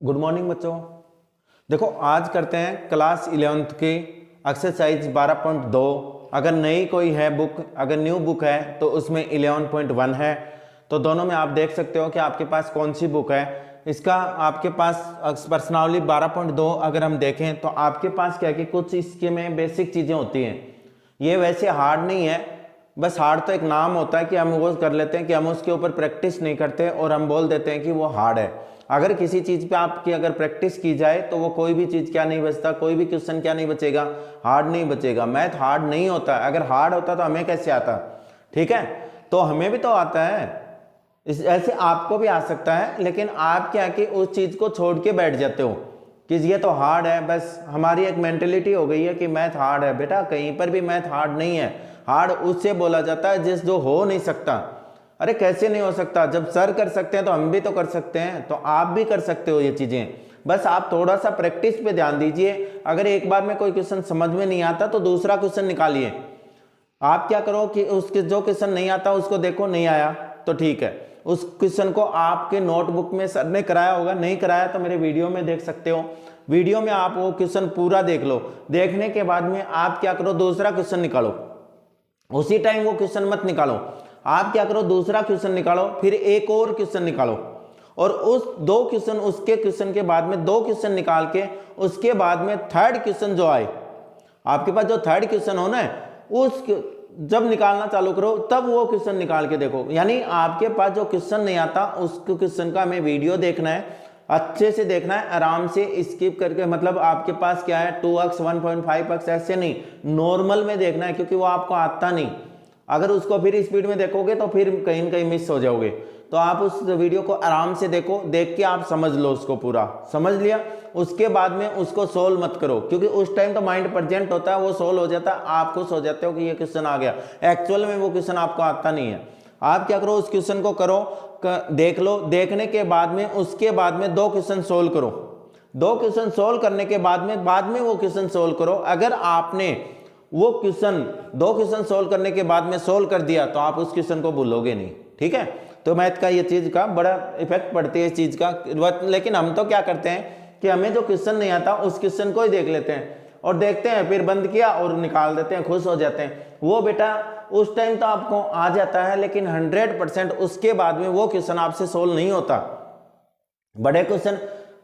Good morning बच्चों। देखो आज करते हैं क्लास 11th की एक्सरसाइज 12.2। अगर नई कोई है बुक, अगर न्यू बुक है तो उसमें 11.1 है। तो दोनों में आप देख सकते हो कि आपके पास कौन सी बुक है। इसका आपके पास पर्सनाली 12.2 अगर हम देखें तो आपके पास क्या है कि कुछ इसके में बेसिक चीज़ें होती हैं। ये वैसे हार्ड नहीं है, बस हार्ड तो एक नाम होता है कि हम वो कर लेते हैं कि हम उसके ऊपर प्रैक्टिस नहीं करते और हम बोल देते हैं कि वो हार्ड है। अगर किसी चीज़ पे आपकी अगर प्रैक्टिस की जाए तो वो कोई भी चीज़ क्या नहीं बचता, कोई भी क्वेश्चन क्या नहीं बचेगा, हार्ड नहीं बचेगा। मैथ हार्ड नहीं होता, अगर हार्ड होता तो हमें कैसे आता। ठीक है, तो हमें भी तो आता है, इस ऐसे आपको भी आ सकता है, लेकिन आप क्या कि उस चीज़ को छोड़ के बैठ जाते हो कि ये तो हार्ड है। बस हमारी एक मेंटेलिटी हो गई है कि मैथ हार्ड है। बेटा कहीं पर भी मैथ हार्ड नहीं है। हार्ड उससे बोला जाता है जिस जो हो नहीं सकता। अरे कैसे नहीं हो सकता, जब सर कर सकते हैं तो हम भी तो कर सकते हैं, तो आप भी कर सकते हो ये चीजें। बस आप थोड़ा सा प्रैक्टिस पे ध्यान दीजिए। अगर एक बार में कोई क्वेश्चन समझ में नहीं आता तो दूसरा क्वेश्चन निकालिए। आप क्या करो कि उसके जो क्वेश्चन नहीं आता उसको देखो, नहीं आया तो ठीक है, उस क्वेश्चन को आपके नोटबुक में सर ने कराया होगा, नहीं कराया तो मेरे वीडियो में देख सकते हो। वीडियो में आप वो क्वेश्चन पूरा देख लो। देखने के बाद में आप क्या करो, दूसरा क्वेश्चन निकालो। उसी टाइम वो क्वेश्चन मत निकालो, आप क्या करो दूसरा क्वेश्चन निकालो, फिर एक और क्वेश्चन निकालो, और उस दो क्वेश्चन उसके क्वेश्चन के बाद में दो क्वेश्चन निकाल के उसके बाद में थर्ड क्वेश्चन जो आए आपके पास, जो थर्ड क्वेश्चन हो ना, उस जब निकालना चालू करो तब वो क्वेश्चन निकाल के देखो। यानी आपके पास जो क्वेश्चन नहीं आता उस क्वेश्चन का हमें वीडियो देखना है, अच्छे से देखना है, आराम से स्किप करके। मतलब आपके पास क्या है 2x 1.5x ऐसे नहीं, नॉर्मल में देखना है, क्योंकि वो आपको आता नहीं। अगर उसको फिर स्पीड में देखोगे तो फिर कहीं न कहीं मिस हो जाओगे। तो आप उस वीडियो को आराम से देखो, देख के आप समझ लो उसको, पूरा समझ लिया उसके बाद में उसको सोल्व मत करो, क्योंकि उस टाइम तो माइंड प्रेजेंट होता है, वो सोल्व हो जाता है, आप खुश हो जाते हो कि ये क्वेश्चन आ गया। एक्चुअल में वो क्वेश्चन आपको आता नहीं है। आप क्या करो, उस क्वेश्चन को करो, देख लो, देखने के बाद में उसके बाद में दो क्वेश्चन सोल्व करो। दो क्वेश्चन सोल्व करने के बाद में वो क्वेश्चन सोल्व करो। अगर आपने वो क्वेश्चन दो क्वेश्चन सोल्व करने के बाद में सोल्व कर दिया तो आप उस क्वेश्चन को भूलोगे नहीं। ठीक है, तो मैथ का ये चीज का बड़ा इफेक्ट पड़ती है इस चीज का। लेकिन हम तो क्या करते हैं कि हमें जो क्वेश्चन नहीं आता उस क्वेश्चन को ही देख लेते हैं और देखते हैं, फिर बंद किया और निकाल देते हैं, खुश हो जाते हैं। वो बेटा उस टाइम तो आपको आ जाता है, लेकिन 100% उसके बाद में वो क्वेश्चन आपसे सोल्व नहीं होता। बड़े क्वेश्चन,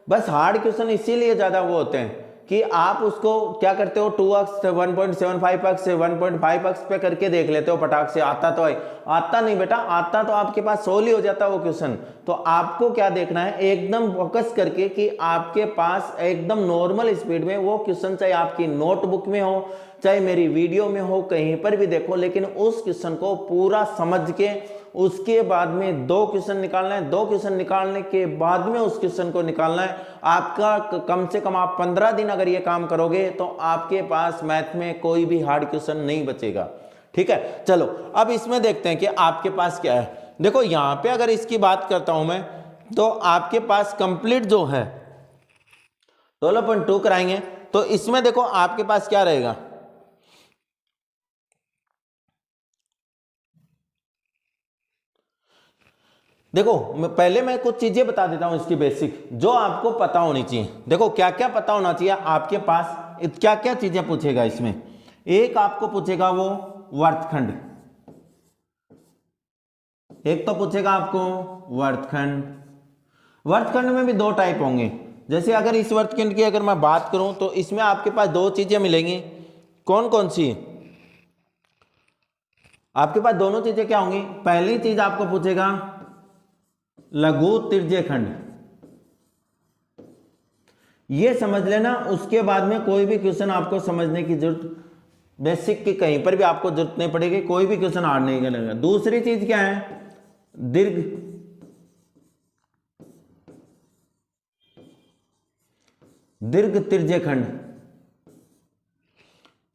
बस हार्ड क्वेश्चन इसीलिए ज्यादा वो होते हैं कि आप उसको क्या करते हो 2x 1.75x से 1.5x पे करके देख लेते हो पटाख से। आता तो है, आता नहीं बेटा, आता तो आपके पास सोल्व ही हो जाता वो क्वेश्चन। तो आपको क्या देखना है, एकदम फोकस करके कि आपके पास एकदम नॉर्मल स्पीड में वो क्वेश्चन, चाहे आपकी नोटबुक में हो चाहे मेरी वीडियो में हो, कहीं पर भी देखो, लेकिन उस क्वेश्चन को पूरा समझ के उसके बाद में दो क्वेश्चन निकालना है। दो क्वेश्चन निकालने के बाद में उस क्वेश्चन को निकालना है। आपका कम से कम आप 15 दिन अगर ये काम करोगे तो आपके पास मैथ में कोई भी हार्ड क्वेश्चन नहीं बचेगा। ठीक है, चलो अब इसमें देखते हैं कि आपके पास क्या है। देखो यहां पे अगर इसकी बात करता हूं मैं, तो आपके पास कंप्लीट जो है 12.2 कराएंगे, तो इसमें देखो आपके पास क्या रहेगा। देखो पहले मैं कुछ चीजें बता देता हूं इसकी बेसिक, जो आपको पता होनी चाहिए। देखो क्या क्या पता होना चाहिए आपके पास, क्या क्या चीजें पूछेगा इसमें। एक आपको पूछेगा वो वर्तखंड, एक तो पूछेगा आपको वर्तखंड। वर्तखंड में भी दो टाइप होंगे। जैसे अगर इस वर्तखंड की अगर मैं बात करूं तो इसमें आपके पास दो चीजें मिलेंगी। कौन कौन सी? आपके पास दोनों चीजें क्या होंगी। पहली चीज आपको पूछेगा लघु त्रिज्य खंड, ये समझ लेना। उसके बाद में कोई भी क्वेश्चन आपको समझने की जरूरत, बेसिक की कहीं पर भी आपको जरूरत नहीं पड़ेगी, कोई भी क्वेश्चन हार्ड नहीं लगेगा। दूसरी चीज क्या है, दीर्घ दीर्घ त्रिज्य खंड।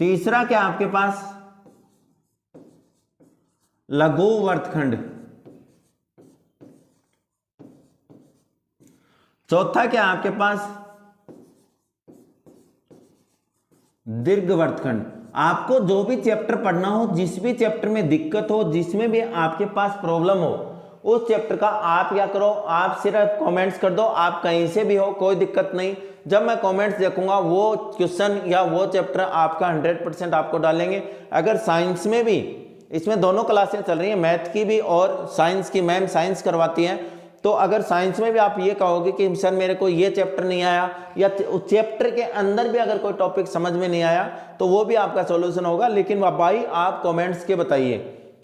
तीसरा क्या आपके पास, लघु वर्तखंड। चौथा क्या आपके पास, दीर्घ वर्तखंड। आपको जो भी चैप्टर पढ़ना हो, जिस भी चैप्टर में दिक्कत हो, जिसमें भी आपके पास प्रॉब्लम हो, उस चैप्टर का आप क्या करो, आप सिर्फ कमेंट्स कर दो, आप कहीं से भी हो कोई दिक्कत नहीं। जब मैं कमेंट्स देखूंगा वो क्वेश्चन या वो चैप्टर आपका 100% आपको डालेंगे। अगर साइंस में भी, इसमें दोनों क्लासें चल रही हैं, मैथ की भी और साइंस की, मैम साइंस करवाती हैं, तो अगर साइंस में भी आप ये कहोगे कि सर मेरे को ये चैप्टर नहीं आया, या उस चैप्टर के अंदर भी अगर कोई टॉपिक समझ में नहीं आया, तो वो भी आपका सॉल्यूशन होगा। लेकिन भाई आप कमेंट्स के बताइए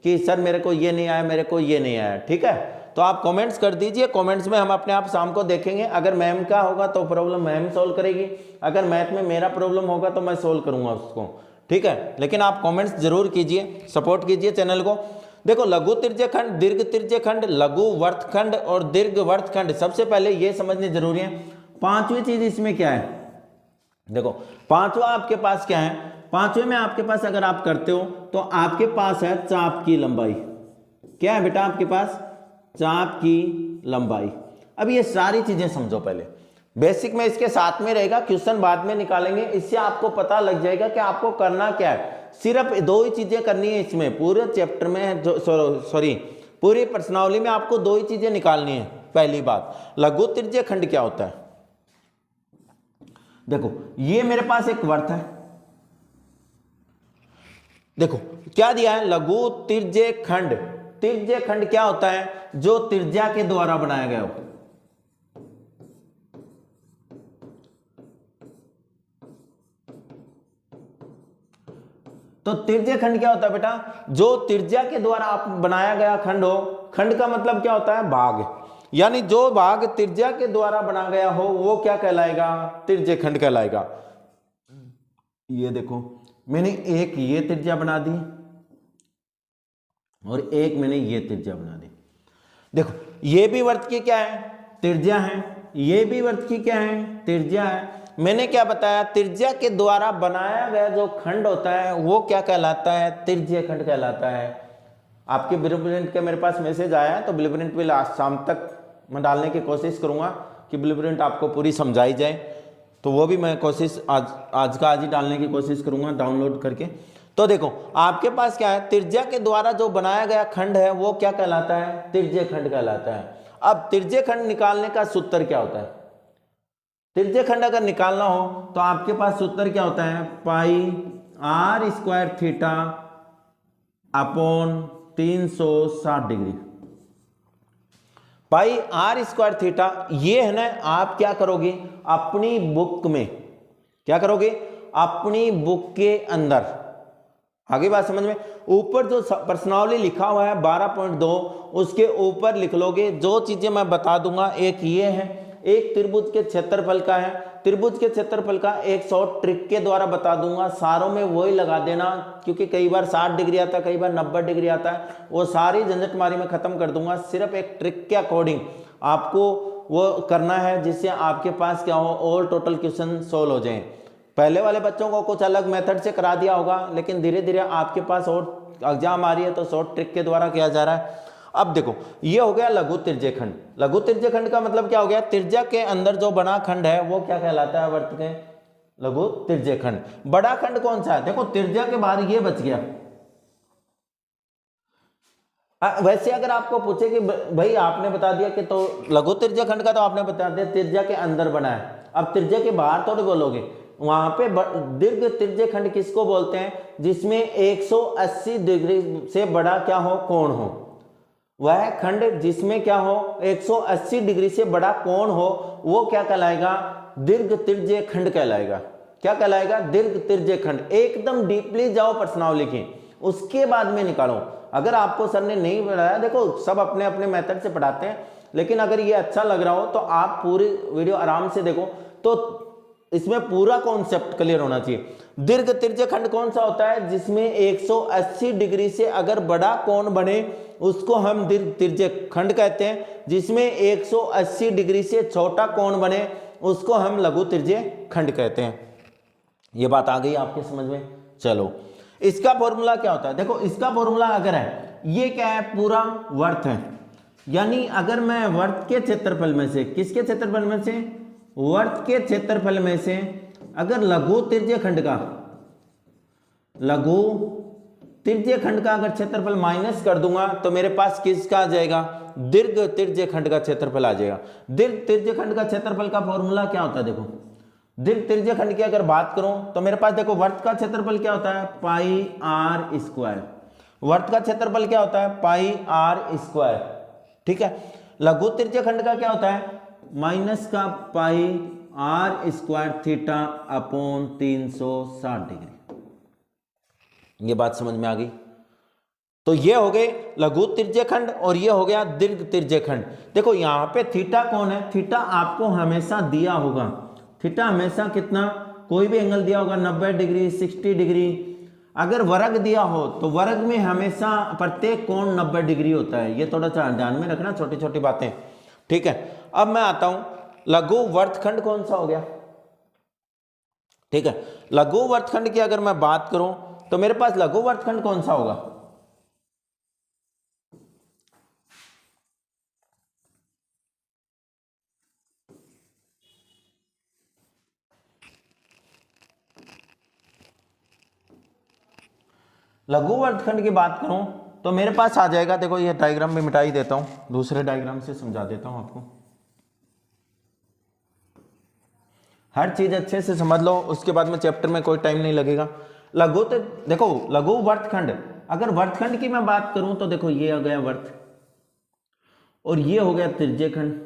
कि सर मेरे को ये नहीं आया, मेरे को ये नहीं आया, ठीक है। तो आप कमेंट्स कर दीजिए, कमेंट्स में हम अपने आप शाम को देखेंगे। अगर मैम का होगा तो प्रॉब्लम मैम सोल्व करेगी, अगर मैथ में मेरा प्रॉब्लम होगा तो मैं सोल्व करूंगा उसको, ठीक है। लेकिन आप कमेंट्स जरूर कीजिए, सपोर्ट कीजिए चैनल को। देखो लघु त्रिज्यखंड, दीर्घ त्रिज्यखंड, लघु वर्तखंड और दीर्घ वर्तखंड, सबसे पहले ये समझने जरूरी है। पांचवी चीज इसमें क्या है, देखो पांचवा आपके पास क्या है, पांचवे में आपके पास अगर आप करते हो तो आपके पास है चाप की लंबाई। क्या है बेटा आपके पास, चाप की लंबाई। अब ये सारी चीजें समझो पहले, बेसिक में इसके साथ में रहेगा, क्वेश्चन बाद में निकालेंगे, इससे आपको पता लग जाएगा कि आपको करना क्या है। सिर्फ दो ही चीजें करनी है इसमें, पूरे चैप्टर में सॉरी पूरी प्रश्नावली में आपको दो ही चीजें निकालनी है। पहली बात, लघु त्रिज्यखंड क्या होता है। देखो ये मेरे पास एक वर्त है, देखो क्या दिया है, लघु त्रिज्यखंड। त्रिज्यखंड क्या होता है, जो त्रिज्या के द्वारा बनाया गया हो। तो त्रिज्यखंड क्या होता है बेटा, जो त्रिज्या के द्वारा आप बनाया गया खंड हो। खंड का मतलब क्या होता है, भाग, यानी जो भाग त्रिज्या के द्वारा बना गया हो वो क्या कहलाएगा, त्रिज्यखंड कहलाएगा। ये देखो मैंने एक ये त्रिज्या बना दी और एक मैंने ये त्रिज्या बना दी। देखो ये भी वर्त की क्या है, त्रिज्या है, ये भी वर्त की क्या है, त्रिज्या है। मैंने क्या बताया, त्रिज्या के द्वारा बनाया गया जो खंड होता है वो क्या कहलाता है, त्रिज्यखंड कहलाता है। आपके ब्लूप्रिंट के मेरे पास मैसेज आया है, तो ब्लूप्रिंट भी लास्ट शाम तक मैं डालने की कोशिश करूंगा कि ब्लूप्रिंट आपको पूरी समझाई जाए, तो वो भी मैं कोशिश आज का आज ही डालने की कोशिश करूंगा डाउनलोड करके। तो देखो आपके पास क्या है, त्रिज्या के द्वारा जो बनाया गया खंड है वो क्या कहलाता है, त्रिज्यखंड कहलाता है। अब त्रिज्यखंड निकालने का सूत्र क्या होता है, त्रिज्यखंड अगर निकालना हो तो आपके पास सूत्र क्या होता है, pi r square theta upon 360 degree. Pi r square theta ये है ना, आप क्या करोगे अपनी बुक में, क्या करोगे अपनी बुक के अंदर, आगे बात समझ में, ऊपर जो प्रश्नावली लिखा हुआ है 12.2 उसके ऊपर लिख लोगे। जो चीजें मैं बता दूंगा, एक ये है, एक त्रिभुज के क्षेत्रफल का है, त्रिभुज के क्षेत्रफल का एक शॉर्ट ट्रिक के द्वारा बता दूंगा, सारों में वही लगा देना, क्योंकि कई बार 60 डिग्री आता है, कई बार 90 डिग्री आता है, वो सारी झंझटमारी में खत्म कर दूंगा। सिर्फ एक ट्रिक के अकॉर्डिंग आपको वो करना है, जिससे आपके पास क्या हो, ऑल टोटल क्वेश्चन सोल्व हो जाए। पहले वाले बच्चों को कुछ अलग मेथड से करा दिया होगा, लेकिन धीरे धीरे आपके पास और एग्जाम आ रही है तो शॉर्ट ट्रिक के द्वारा किया जा रहा है। अब देखो ये हो गया लघु त्रिज्यखंड। लघु त्रिज्यखंड का मतलब क्या हो गया, त्रिज्या के अंदर जो बड़ा खंड है वो क्या कहलाता है, वर्त के लघु त्रिज्यखंड। बड़ा खंड कौन सा है, देखो त्रिज्या के बाहर ये बच गया। वैसे अगर आपको पूछे कि भाई आपने बता दिया कि तो लघु त्रिज्यखंड का तो आपने बता दिया त्रिज्या के अंदर बना है, अब त्रिज्या के बाहर थोड़ी बोलोगे। वहां पे दीर्घ त्रिज्यखंड किसको बोलते हैं, जिसमें 180 डिग्री से बड़ा क्या हो, कोण हो। वह खंड जिसमें क्या हो, 180 डिग्री से बड़ा कोण हो, वो क्या कहलाएगा, दीर्घ त्रिज्यखंड कहलाएगा। क्या कहलाएगा, दीर्घ त्रिज्यखंड। एकदम डीपली जाओ प्रश्नावली की, उसके बाद में निकालो। अगर आपको सर ने नहीं पढ़ाया, देखो सब अपने अपने मेथड से पढ़ाते हैं, लेकिन अगर ये अच्छा लग रहा हो तो आप पूरी वीडियो आराम से देखो, तो इसमें पूरा कॉन्सेप्ट क्लियर होना चाहिए। दीर्घ त्रिज्यखंड कौन सा होता है, जिसमें 180 डिग्री से अगर बड़ा कोण बने उसको हम दीर्घ त्रिज्यखंड कहते हैं, जिसमें 180 डिग्री से छोटा कोण बने उसको हम लघु त्रिज्यखंड कहते हैं। ये बात आ गई आपके समझ में। चलो इसका फॉर्मूला क्या होता है, देखो इसका फॉर्मूला अगर है, ये क्या है, पूरा वर्त है, यानी अगर मैं वर्त के क्षेत्रफल में से, किसके क्षेत्रफल में से, वर्त के क्षेत्रफल में से अगर लघु त्रिज्यखंड का, लघु तिर्य्य खंड का अगर क्षेत्रफल माइनस कर दूंगा तो मेरे पास किसका आ जाएगा, दीर्घ तिर्य्य खंड का क्षेत्रफल आ जाएगा। दीर्घ तिर्य्य खंड का क्षेत्रफल का फॉर्मूला क्या होता है, देखो दीर्घ तिर्य्य खंड की अगर बात करूं तो मेरे पास देखो वर्त का क्षेत्रफल क्या होता है, पाई आर स्क्वायर। वर्त का क्षेत्रफल क्या होता है, पाई आर स्क्वायर, ठीक है। लघु तिर्य्य खंड का क्या होता है, माइनस का pi r square theta upon 360 degree. ये बात समझ में आ गई। तो ये हो गए लघु तिर्य्य खंड और ये हो गया दीर्घ तिर्य्य खंड। देखो यहां पे थीटा कौन है, थीटा आपको हमेशा दिया होगा, थीटा हमेशा कितना, कोई भी एंगल दिया होगा 90 डिग्री 60 डिग्री। अगर वर्ग दिया हो तो वर्ग में हमेशा प्रत्येक कोण 90 डिग्री होता है, ये थोड़ा सा ध्यान में रखना, छोटी छोटी बातें, ठीक है। अब मैं आता हूं लघु वर्तखंड कौन सा हो गया, ठीक है। लघु वर्तखंड की अगर मैं बात करूं तो मेरे पास लघु वर्तखंड कौन सा होगा, लघु वर्तखंड की बात करूं तो मेरे पास आ जाएगा, देखो ये डायग्राम में मिटा ही देता हूं, दूसरे डायग्राम से समझा देता हूं आपको, हर चीज अच्छे से समझ लो, उसके बाद में चैप्टर में कोई टाइम नहीं लगेगा। लघु तो देखो लघु वर्तखंड, अगर वर्तखंड की मैं बात करूं तो देखो ये हो गया वर्त और ये हो गया तिर्य्य खंड।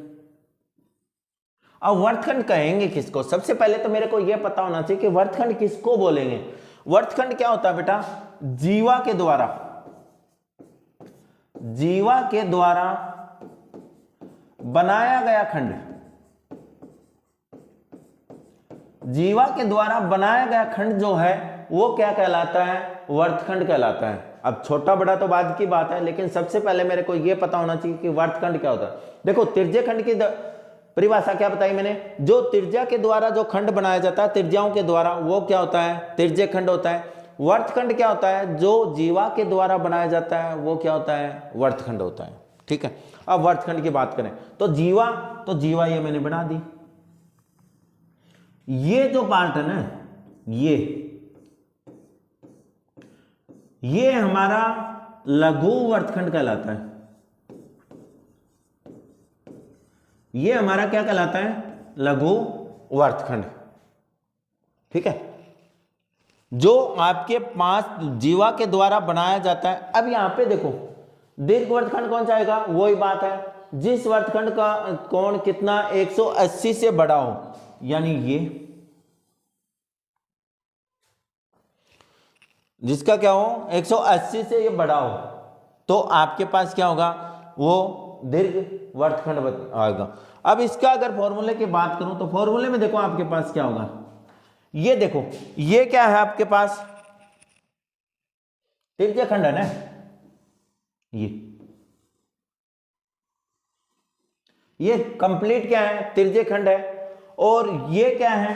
अब वर्तखंड कहेंगे किसको, सबसे पहले तो मेरे को यह पता होना चाहिए कि वर्तखंड किसको बोलेंगे। वर्तखंड क्या होता है बेटा, जीवा के द्वारा, जीवा के द्वारा बनाया गया खंड, जीवा के द्वारा बनाया गया खंड जो है वो क्या कहलाता है, वर्तखंड कहलाता है। अब छोटा बड़ा तो बाद की बात है, लेकिन सबसे पहले मेरे को यह पता होना चाहिए कि वर्तखंड क्या होता है। देखो तिर्य्य खंड की परिभाषा क्या बताई मैंने, जो त्रिज्या के द्वारा जो खंड बनाया जाता है त्रिज्याओं के द्वारा, वो क्या होता है, तिर्य्य खंड होता है। वर्तखंड क्या होता है, जो जीवा के द्वारा बनाया जाता है वो क्या होता है, वर्तखंड होता है, ठीक है। अब वर्तखंड की बात करें तो जीवा ये मैंने बना दी, ये जो पार्ट है ना, ये हमारा लघु वर्तखंड कहलाता है, ये हमारा क्या कहलाता है, लघु वर्तखंड, ठीक है, जो आपके पास जीवा के द्वारा बनाया जाता है। अब यहां पे देखो दीर्घ वर्तखंड कौन सा आएगा, वही बात है, जिस वर्तखंड का कोण कितना 180 से बड़ा हो, यानी ये जिसका क्या हो 180 से ये बड़ा हो, तो आपके पास क्या होगा, वो दीर्घ वर्तखंड आएगा। अब इसका अगर फॉर्मूले की बात करूं तो फॉर्मूले में देखो आपके पास क्या होगा, ये देखो ये क्या है आपके पास, तिर्य्य खंड है ना, ये कंप्लीट क्या है, तिर्य्य खंड है। और ये क्या है,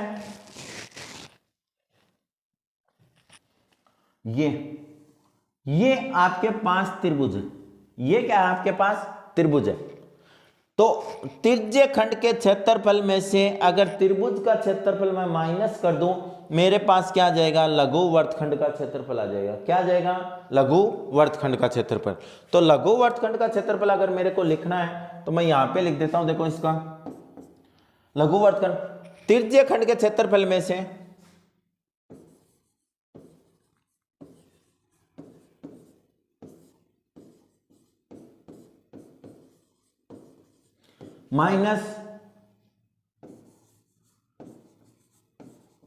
ये आपके पास त्रिभुज है, ये क्या है आपके पास त्रिभुज है। तो तिर्य्य खंड के क्षेत्रफल में से अगर त्रिभुज का क्षेत्रफल मैं माइनस कर दूं, मेरे पास क्या आ जाएगा, लघु वर्तखंड का क्षेत्रफल आ जाएगा। क्या आ जाएगा, लघु वर्तखंड का क्षेत्रफल। तो लघु वर्तखंड का क्षेत्रफल अगर मेरे को लिखना है तो मैं यहां पे लिख देता हूं, देखो इसका लघु वर्तखंड तिर्य्य खंड के क्षेत्रफल में से माइनस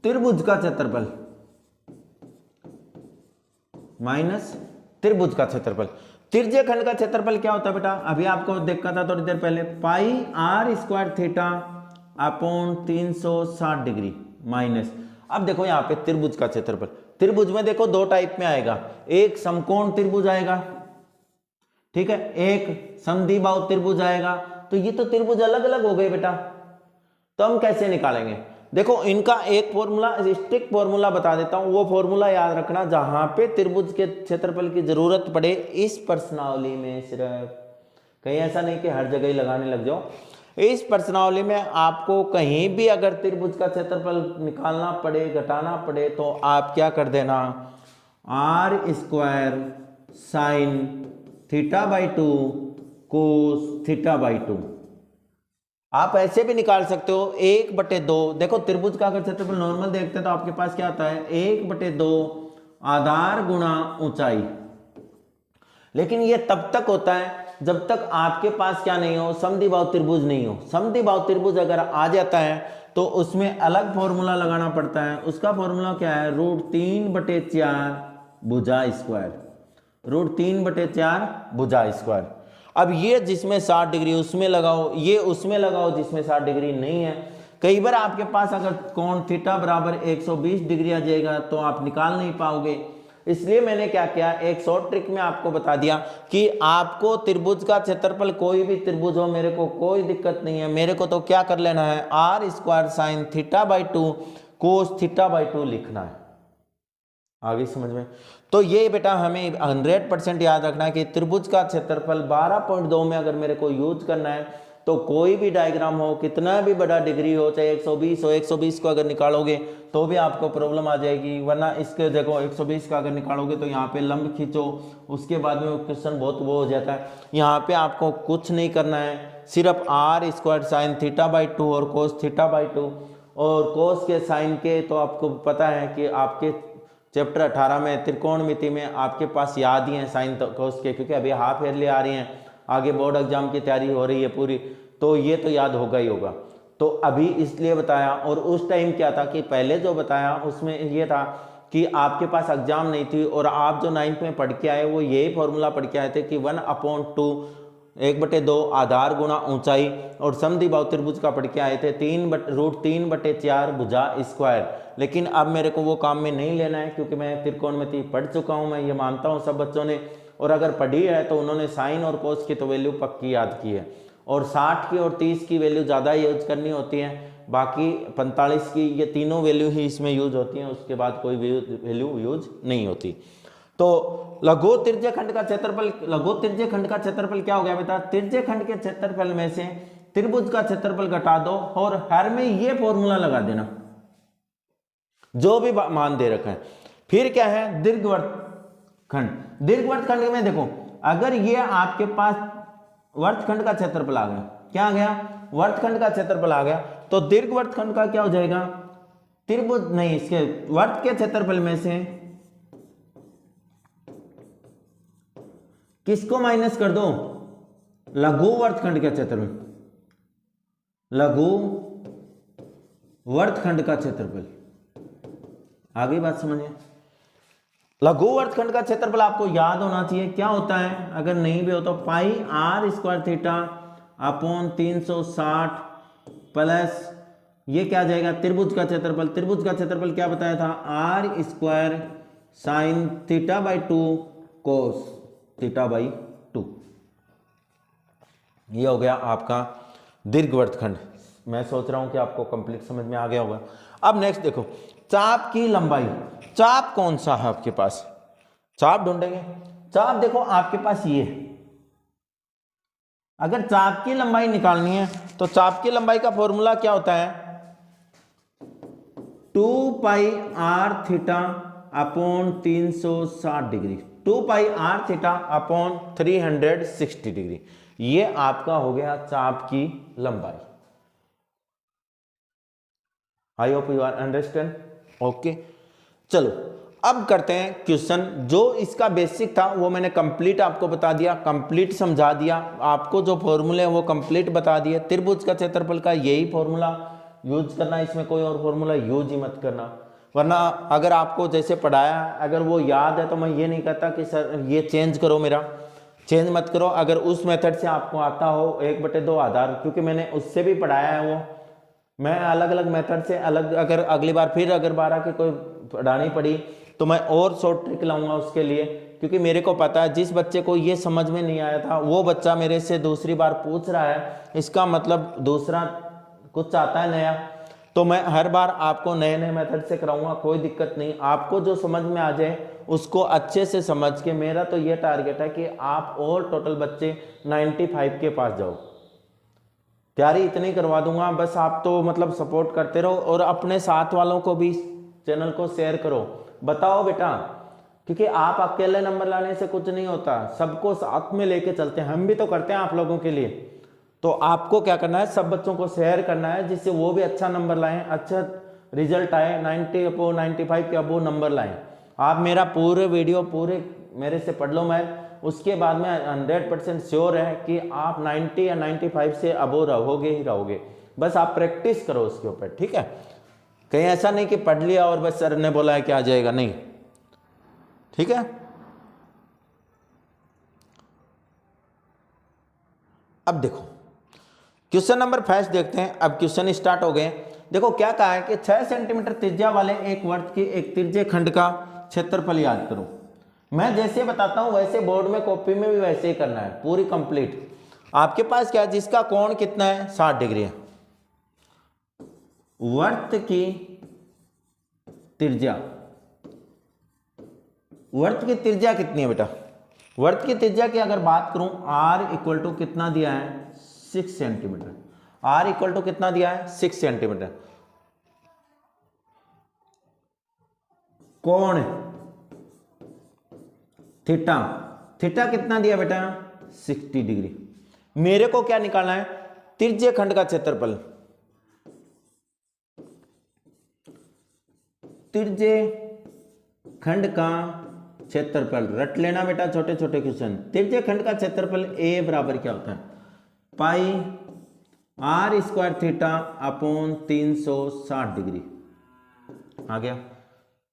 त्रिभुज का क्षेत्रफल, माइनस त्रिभुज का क्षेत्रफल। तिर्य्य खंड का क्षेत्रफल क्या होता है बेटा, अभी आपको देखा था थोड़ी देर पहले, pi r square theta upon 360 degree minus. अब देखो यहाँ पे त्रिभुज का क्षेत्रफल, त्रिभुज में देखो दो टाइप में आएगा, एक समकोण त्रिभुज आएगा, ठीक है, एक समद्विबाहु त्रिभुज आएगा। तो ये तो त्रिभुज अलग अलग हो गए बेटा, तो हम कैसे निकालेंगे, देखो इनका एक फॉर्मूला, स्टिक फॉर्मूला बता देता हूं, वो फॉर्मूला याद रखना, जहां पे त्रिभुज के क्षेत्रफल की जरूरत पड़े इस प्रश्नावली में, सिर्फ कहीं ऐसा नहीं कि हर जगह ही लगाने लग जाओ, इस प्रश्नावली में आपको कहीं भी अगर त्रिभुज का क्षेत्रफल निकालना पड़े, घटाना पड़े, तो आप क्या कर देना, r square sine theta by 2 cos theta by 2। आप ऐसे भी निकाल सकते हो 1/2। देखो त्रिभुज का अगर क्षेत्रफल नॉर्मल देखते हैं तो आपके पास क्या आता है 1/2 आधार गुणा ऊंचाई। लेकिन ये तब तक होता है जब तक आपके पास क्या नहीं हो, समद्विबाहु त्रिभुज नहीं हो। समद्विबाहु त्रिभुज अगर आ जाता है तो उसमें अलग फॉर्मूला लगाना पड़ता है। उसका फॉर्मूला क्या है, √3/4 भुजा स्क्वायर, √3/4 भुजा स्क्वायर। अब ये जिसमें 60 डिग्री उसमें लगाओ, ये उसमें लगाओ जिसमें 60 डिग्री नहीं है। कई बार आपके पास अगर कोण थीटा बराबर 120 डिग्री आ जाएगा तो आप निकाल नहीं पाओगे। इसलिए मैंने क्या किया, एक शॉर्ट ट्रिक में आपको बता दिया कि आपको त्रिभुज का क्षेत्रफल कोई भी त्रिभुज हो, मेरे को कोई दिक्कत नहीं है। मेरे को तो क्या कर लेना है, r square sine theta by 2 cos theta by 2 लिखना है। आगे समझ में? तो ये बेटा हमें 100% याद रखना है कि त्रिभुज का क्षेत्रफल 12.2 में अगर मेरे को यूज करना है तो कोई भी डायग्राम हो, कितना भी बड़ा डिग्री हो, चाहे 120 हो, 120 को अगर निकालोगे तो भी आपको प्रॉब्लम आ जाएगी। वरना इसके देखो 120 का अगर निकालोगे तो यहाँ पे लंब खींचो, उसके बाद में क्वेश्चन बहुत वो हो जाता है। यहाँ पे आपको कुछ नहीं करना है, सिर्फ r square sine theta by 2 और कोस थीटा बाई 2। और कोस के साइन के तो आपको पता है कि आपके चैप्टर 18 में त्रिकोणमिति में आपके पास याद ही है साइन कोस के, क्योंकि अभी हाफ ईयरली आ रही हैं, आगे बोर्ड एग्जाम की तैयारी हो रही है पूरी, तो ये तो याद होगा ही होगा। तो अभी इसलिए बताया। और उस टाइम क्या था कि पहले जो बताया उसमें ये था कि आपके पास एग्जाम नहीं थी और आप जो 9th में पढ़ के आए वो यही फॉर्मूला पढ़ के आए थे कि 1/2 1/2 आधार गुणा ऊंचाई, और समद्विबाहु त्रिभुज का पढ़ के आए थे √3/4 भुजा स्क्वायर। लेकिन अब मेरे को वो काम में नहीं लेना है क्योंकि मैं त्रिकोणमिति पढ़ चुका हूँ, मैं ये मानता हूँ सब बच्चों ने। और अगर पढ़ी है तो उन्होंने साइन और कोस की तो वैल्यू पक्की याद की है, और 60 की और 30 की वैल्यू ज़्यादा यूज करनी होती है, बाकी 45 की ये तीनों वैल्यू ही इसमें यूज होती हैं, उसके बाद कोई वैल्यू यूज नहीं होती। तो लघु त्रिज्य खंड का क्षेत्रफल, लघु त्रिज्य खंड का क्षेत्रफल क्या हो गया बेटा, त्रिज्य खंड के क्षेत्रफल में से त्रिभुज का क्षेत्रफल घटा दो और हर में ये फॉर्मूला लगा देना जो भी मान दे रखा है। फिर क्या है, दीर्घवृत्त खंड। दीर्घवृत्त खंड में देखो अगर ये आपके पास वर्तखंड का क्षेत्रफल आ गया, क्या आ गया, वर्तखंड का क्षेत्रफल आ गया, तो दीर्घवृत्त खंड का क्या हो जाएगा, त्रिभुज नहीं, इसके वर्त के क्षेत्रफल में से किसको माइनस कर दो, लघु वर्तखंड का क्षेत्रफल, लघु वर्तखंड का क्षेत्रफल। आगे बात समझिए, लघु वर्तखंड का क्षेत्रफल आपको याद होना चाहिए क्या होता है, अगर नहीं भी हो तो pi r square theta upon 360 plus ये क्या जाएगा, त्रिभुज का क्षेत्रफल। त्रिभुज का क्षेत्रफल क्या बताया था, r square sine theta by 2 cos theta by 2। ये हो गया आपका दीर्घवृत्तखंड। मैं सोच रहा हूं कि आपको कंप्लीट समझ में आ गया होगा। अब नेक्स्ट देखो, चाप की लंबाई। चाप कौन सा है आपके पास, चाप ढूंढेंगे। चाप देखो आपके पास ये, अगर चाप की लंबाई निकालनी है तो चाप की लंबाई का फॉर्मूला क्या होता है, 2 pi r theta upon 360 degree, 2 pi r theta upon 360 degree. ये आपका हो गया चाप की लंबाई। I hope you are understand. Okay, चलो अब करते हैं क्वेश्चन। जो इसका बेसिक था वो मैंने कंप्लीट आपको बता दिया, कंप्लीट समझा दिया आपको, जो फॉर्मूले हैं वो कंप्लीट बता दिए। त्रिभुज का क्षेत्रफल का यही फॉर्मूला यूज करना, इसमें कोई और फॉर्मूला यूज ही मत करना। वरना अगर आपको जैसे पढ़ाया अगर वो याद है तो मैं ये नहीं कहता कि सर ये चेंज करो, मेरा चेंज मत करो। अगर उस मेथड से आपको आता हो 1/2 आधार, क्योंकि मैंने उससे भी पढ़ाया है, वो मैं अलग अलग मेथड से अलग, अगर अगली बार फिर अगर 12 की कोई पढ़ानी पड़ी तो मैं और शॉर्ट ट्रिक लाऊंगा उसके लिए, क्योंकि मेरे को पता है जिस बच्चे को ये समझ में नहीं आया था वो बच्चा मेरे से दूसरी बार पूछ रहा है, इसका मतलब दूसरा कुछ आता है नया। तो मैं हर बार आपको नए नए मेथड से कराऊंगा, कोई दिक्कत नहीं। आपको जो समझ में आ जाए उसको अच्छे से समझ के, मेरा तो ये टारगेट है कि आप ऑल टोटल बच्चे 95 के पास जाओ। तैयारी इतनी करवा दूंगा, बस आप तो मतलब सपोर्ट करते रहो और अपने साथ वालों को भी चैनल को शेयर करो। बताओ बेटा क्योंकि आप अकेले नंबर लाने से कुछ नहीं होता, सबको साथ में लेके चलते हैं, हम भी तो करते हैं आप लोगों के लिए। तो आपको क्या करना है, सब बच्चों को शेयर करना है जिससे वो भी अच्छा नंबर लाएं, अच्छा रिजल्ट आए, 90 अबो 95 के अबो नंबर लाएं। आप मेरा पूरे वीडियो पूरे मेरे से पढ़ लो मैं, उसके बाद में 100% श्योर है कि आप 90 या 95 से अबो रहोगे ही रहोगे। बस आप प्रैक्टिस करो उसके ऊपर, ठीक है। कहीं ऐसा नहीं कि पढ़ लिया और बस सर ने बोला है कि आ जाएगा, नहीं, ठीक है। अब देखो क्वेश्चन नंबर 5 देखते हैं। अब क्वेश्चन स्टार्ट हो गए। देखो क्या कहा है कि 6 सेंटीमीटर त्रिज्या वाले एक वर्त के एक तिरछे खंड का क्षेत्रफल याद करो। मैं जैसे बताता हूं वैसे बोर्ड में कॉपी में भी वैसे ही करना है, पूरी कंप्लीट। आपके पास क्या है, जिसका कोण कितना है 60 डिग्री है। वर्त की त्रिज्या, वर्त की त्रिज्या कितनी है बेटा, वर्त की त्रिज्या की अगर बात करूं, r इक्वल टू कितना दिया है 6 सेंटीमीटर। r इक्वल टू कितना दिया है 6 सेंटीमीटर। कोण थीटा, थीटा कितना दिया बेटा 60 डिग्री। मेरे को क्या निकालना है, तिरछे खंड का क्षेत्रफल। तिरछे खंड का क्षेत्रफल रट लेना बेटा, छोटे छोटे क्वेश्चन। तिरछे खंड का क्षेत्रफल ए बराबर क्या होता है, pi r square theta upon 360 degree. आ गया।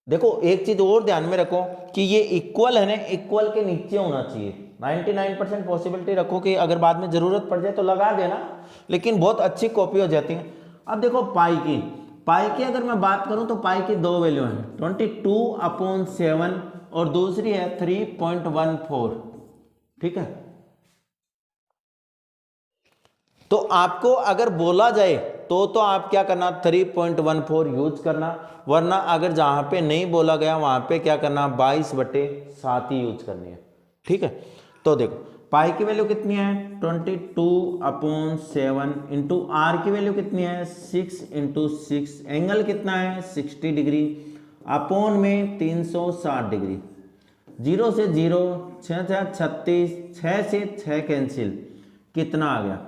देखो एक चीज और ध्यान में रखो कि ये इक्वल है ना, इक्वल के नीचे होना चाहिए। 99% पॉसिबिलिटी रखो कि अगर बाद में जरूरत पड़ जाए तो लगा देना, लेकिन बहुत अच्छी कॉपी हो जाती है। अब देखो पाई की अगर मैं बात करूं तो पाई की दो वैल्यू है, 22/7 और दूसरी है 3.14, ठीक है। तो आपको अगर बोला जाए तो आप क्या करना, 3.14 यूज करना, वरना अगर जहां पे नहीं बोला गया वहां पे क्या करना, 22/7 ही यूज करनी है, ठीक है। तो देखो पाई की वैल्यू कितनी है 22/7 इंटू आर की वैल्यू कितनी है 6 इंटू 6, एंगल कितना है 60 डिग्री, अपॉन में 360 डिग्री। 0 से 0, 6 से 36, 6 से 6 कैंसिल, कितना आ गया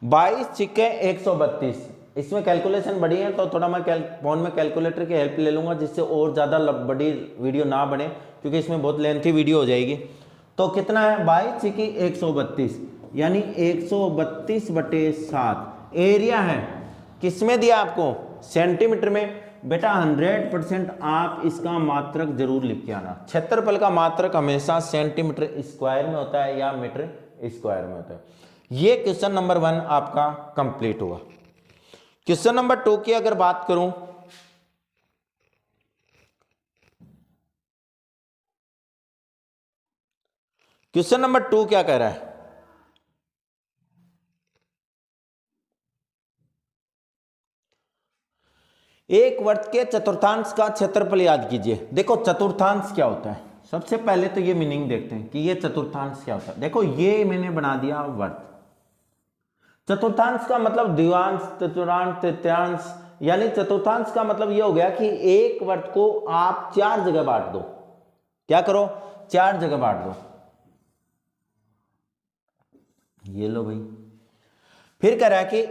22 छिक्के 132। इसमें कैलकुलेशन बड़ी है तो थोड़ा मैं फोन में कैलकुलेटर की हेल्प ले लूंगा, जिससे और ज़्यादा बड़ी वीडियो ना बने, क्योंकि इसमें बहुत लेंथी वीडियो हो जाएगी। तो कितना है 22 छिक्की 132, यानी 132/7 एरिया है। किसमें दिया आपको, सेंटीमीटर में। बेटा 100% आप इसका मात्रक जरूर लिख के आना। क्षेत्रफल का मात्रक हमेशा सेंटीमीटर स्क्वायर में होता है या मीटर स्क्वायर में होता है। ये क्वेश्चन नंबर 1 आपका कंप्लीट हुआ। क्वेश्चन नंबर 2 की अगर बात करूं, क्वेश्चन नंबर 2 क्या कह रहा है, एक वर्त के चतुर्थांश का क्षेत्रफल याद कीजिए। देखो चतुर्थांश क्या होता है, सबसे पहले तो ये मीनिंग देखते हैं कि ये चतुर्थांश क्या होता है। देखो ये मैंने बना दिया वर्त। चतुर्थांश का मतलब द्वितांश, चतुर्थांश, तृतीयांश, यानी चतुर्थांश का मतलब ये हो गया कि एक वर्त को आप 4 जगह बांट दो। क्या करो, 4 जगह बांट दो। ये लो भाई। फिर कह रहा है कि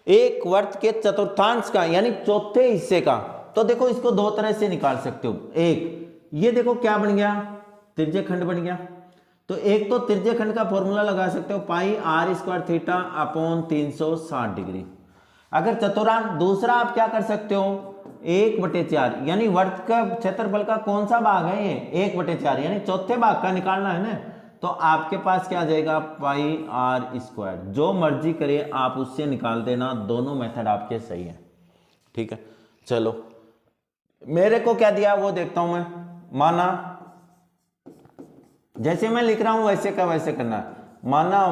एक वर्त के चतुर्थांश का यानी चौथे हिस्से का, तो देखो इसको दो तरह से निकाल सकते हो। एक ये देखो क्या बन गया, त्रिज्य खंड बन गया। तो एक तो त्रिज्य खंड का फॉर्मूला लगा सकते हो, pi r square theta upon 360 degree. अगर चतुर्थांश, दूसरा आप क्या कर सकते हो 1/4, यानी वर्त का क्षेत्रफल का कौन सा भाग है ये 1/4, यानी चौथे भाग का निकालना है ना। तो आपके पास क्या आ जाएगा पाई आर स्क्वायर। जो मर्जी करे आप उससे निकाल देना, दोनों मेथड आपके सही है, ठीक है। चलो मेरे को क्या दिया वो देखता हूं मैं। माना जैसे मैं लिख रहा हूं वैसे का वैसे करना है। माना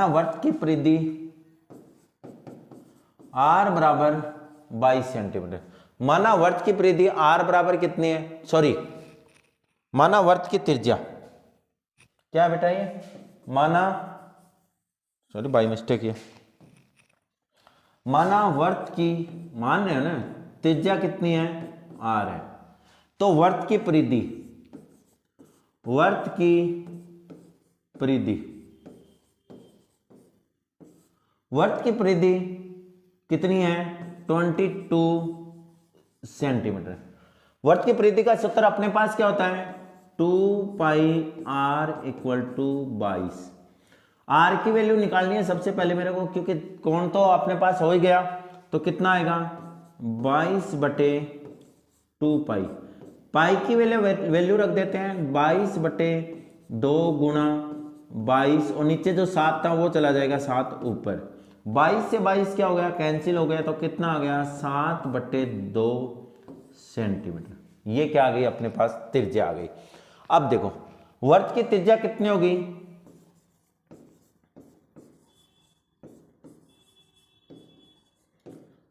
वर्त की परिधि r बराबर 22 सेंटीमीटर। माना वर्त की परिधि r बराबर कितनी है, सॉरी माना वर्त की त्रिज्या क्या बेटा, ये माना, सॉरी बाई मिस्टेक, ये माना वर्त की, मान रहे हो ना, त्रिज्या कितनी है, r है, तो वर्त की परिधि, वर्त की परिधि, वर्त की परिधि कितनी है, 22 सेंटीमीटर। वर्त की परिधि का सूत्र अपने पास क्या होता है, 2 पाई r इक्वल टू 22। r की वैल्यू निकालनी है सबसे पहले मेरे को, क्योंकि कोण तो अपने पास हो ही गया, तो कितना आएगा 22/2 पाई। पाई की वैल्यू रख देते हैं 22/2 गुणा 22, और नीचे जो 7 था वो चला जाएगा 7 ऊपर। 22 से 22 क्या हो गया, कैंसिल हो गया, तो कितना आ गया 7/2 सेंटीमीटर। ये क्या आ गई अपने पास, त्रिज्या आ गई। अब देखो वर्त की त्रिज्या कितनी होगी,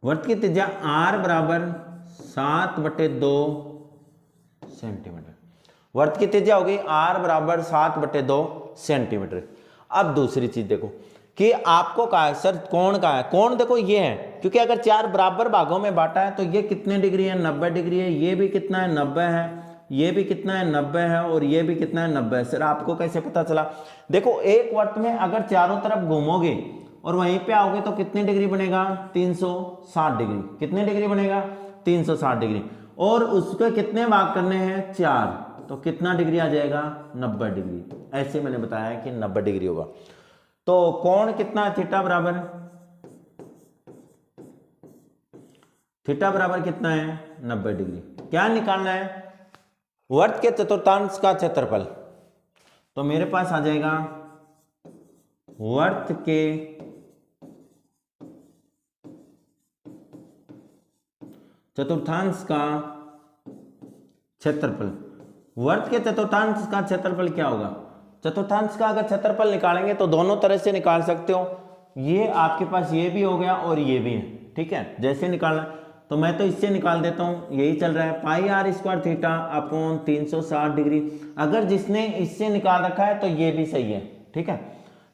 वर्त की त्रिज्या r बराबर 7/2 सेंटीमीटर। वर्त की त्रिज्या हो गई r बराबर 7/2 सेंटीमीटर। अब दूसरी चीज देखो कि आपको कहा है सर कोण का है, कोण देखो ये है, क्योंकि अगर 4 बराबर भागों में बांटा है तो ये कितने डिग्री है, 90 डिग्री है, ये भी कितना है 90 है, ये भी कितना है 90 है, और ये भी कितना है 90 है। सर आपको कैसे पता चला, देखो एक वर्त में अगर चारों तरफ घूमोगे और वहीं पे आओगे तो कितने डिग्री बनेगा, 360 डिग्री। कितने डिग्री बनेगा, 360 डिग्री, और उसके कितने भाग करने हैं, 4, तो कितना डिग्री आ जाएगा, 90 डिग्री। ऐसे मैंने बताया है कि 90 डिग्री होगा। तो कोण कितना, थीटा बराबर, थीटा बराबर कितना है, 90 डिग्री। क्या निकालना है, वर्त के चतुर्थांश का क्षेत्रफल। तो मेरे पास आ जाएगा वर्त के चतुर्थांश का क्षेत्रफल। वर्त के चतुर्थांश का क्षेत्रफल क्या होगा, चतुर्थांश का अगर क्षेत्रफल निकालेंगे तो दोनों तरह से निकाल सकते हो, ये आपके पास ये भी हो गया और ये भी है, ठीक है। जैसे निकालना, तो मैं तो इससे निकाल देता हूँ, यही चल रहा है, पाई r square theta upon 360 degree. अगर जिसने इससे निकाल रखा है तो ये भी सही है, ठीक है।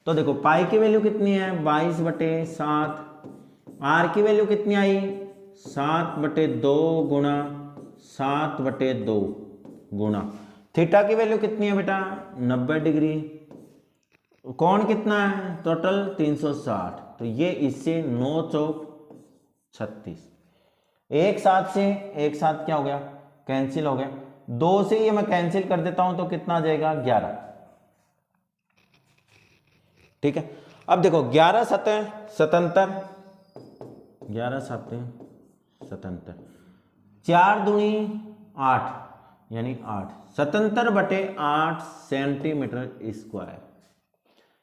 तो देखो पाई की वैल्यू कितनी है, 22/7, r की वैल्यू कितनी आई, 7/2 गुणा 7/2 गुणा, थीटा की वैल्यू कितनी है बेटा, 90 डिग्री, कोण कितना है टोटल 360, तो ये इससे 9 चौक 36, एक साथ क्या हो गया, कैंसिल हो गया, 2 से ये मैं कैंसिल कर देता हूं तो कितना आ जाएगा 11, ठीक है। अब देखो 11 सतह 77, 11 सतह 77, 4 दूनी 8 यानी 8, 77/8 सेंटीमीटर स्क्वायर।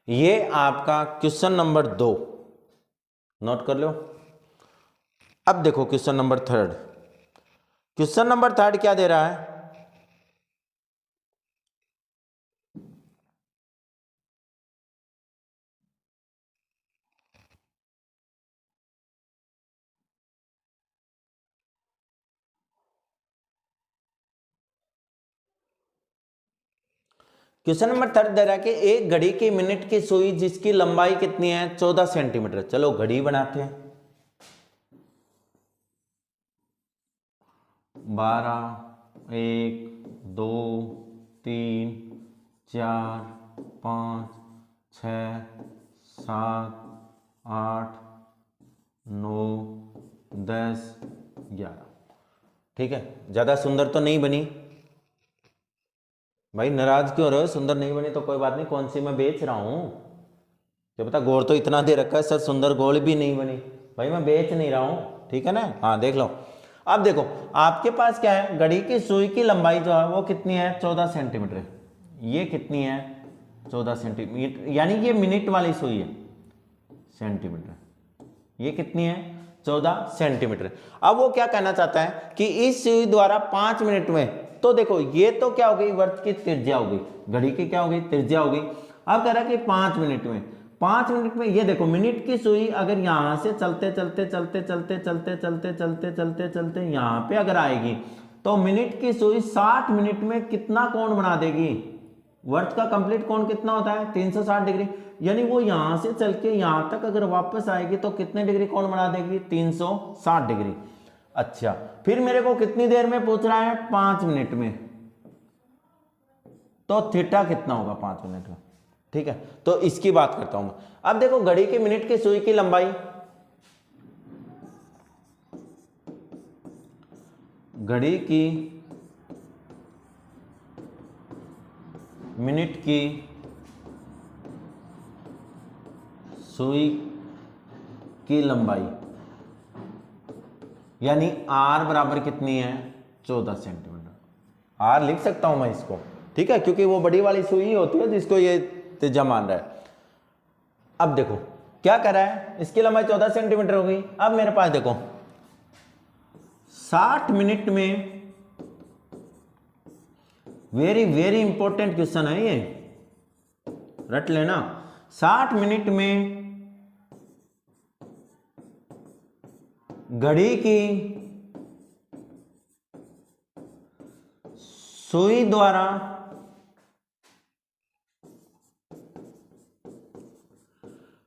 ये आपका क्वेश्चन नंबर 2 नोट कर लो। अब देखो क्वेश्चन नंबर 3, क्वेश्चन नंबर 3 क्या दे रहा है, क्वेश्चन नंबर 3 दे रहा है कि एक घड़ी की मिनट की सुई जिसकी लंबाई कितनी है 14 सेंटीमीटर। चलो घड़ी बनाते हैं, 12, 1, 2, 3, 4, 5, 6, 7, 8, 9, 10, 11, ठीक है। ज्यादा सुंदर तो नहीं बनी भाई, नाराज क्यों रहे हो, सुंदर नहीं बनी तो कोई बात नहीं, कौन सी मैं बेच रहा हूं, क्या पता गोल तो इतना दे रखा है सर सुंदर गोल भी नहीं बनी, भाई मैं बेच नहीं रहा हूं, ठीक है ना। हाँ देख लो, अब देखो आपके पास क्या है, घड़ी की सुई की लंबाई जो है वो कितनी है 14 सेंटीमीटर, ये कितनी है 14 सेंटीमीटर, यानी ये मिनट वाली सुई है सेंटीमीटर, ये कितनी है 14 सेंटीमीटर। अब वो क्या कहना चाहता है कि इस सुई द्वारा 5 मिनट में, तो देखो ये तो क्या हो गई वर्त की त्रिज्या हो गई, घड़ी की क्या हो गई त्रिज्या हो गई। अब कह रहा है कि 5 मिनट में, 5 मिनट में ये देखो मिनट की सुई अगर यहां से चलते चलते चलते चलते चलते चलते चलते चलते चलते यहां पे अगर आएगी तो मिनट की सुई 60 मिनट में कितना कोण बना देगी, वर्त का कंप्लीट कोण कितना होता है 360 डिग्री, यानी वो यहां से चल के यहां तक अगर वापस आएगी तो कितने डिग्री कोण बना देगी 360 डिग्री। अच्छा, फिर मेरे को कितनी देर में पूछ रहा है 5 मिनट में, तो थीटा कितना होगा 5 मिनट में। ठीक है, तो इसकी बात करता हूं मैं। अब देखो घड़ी की मिनट की सुई की लंबाई, घड़ी की मिनट की सुई की लंबाई यानी आर बराबर कितनी है 14 सेंटीमीटर। आर लिख सकता हूं मैं इसको, ठीक है, क्योंकि वो बड़ी वाली सुई होती है जिसको ये त्रिज्या मान रहा है। अब देखो क्या कर रहा है, इसकी लंबाई 14 सेंटीमीटर हो गई। अब मेरे पास देखो 60 मिनट में, वेरी वेरी इंपॉर्टेंट क्वेश्चन है ये, रट लेना। 60 मिनट में घड़ी की सुई द्वारा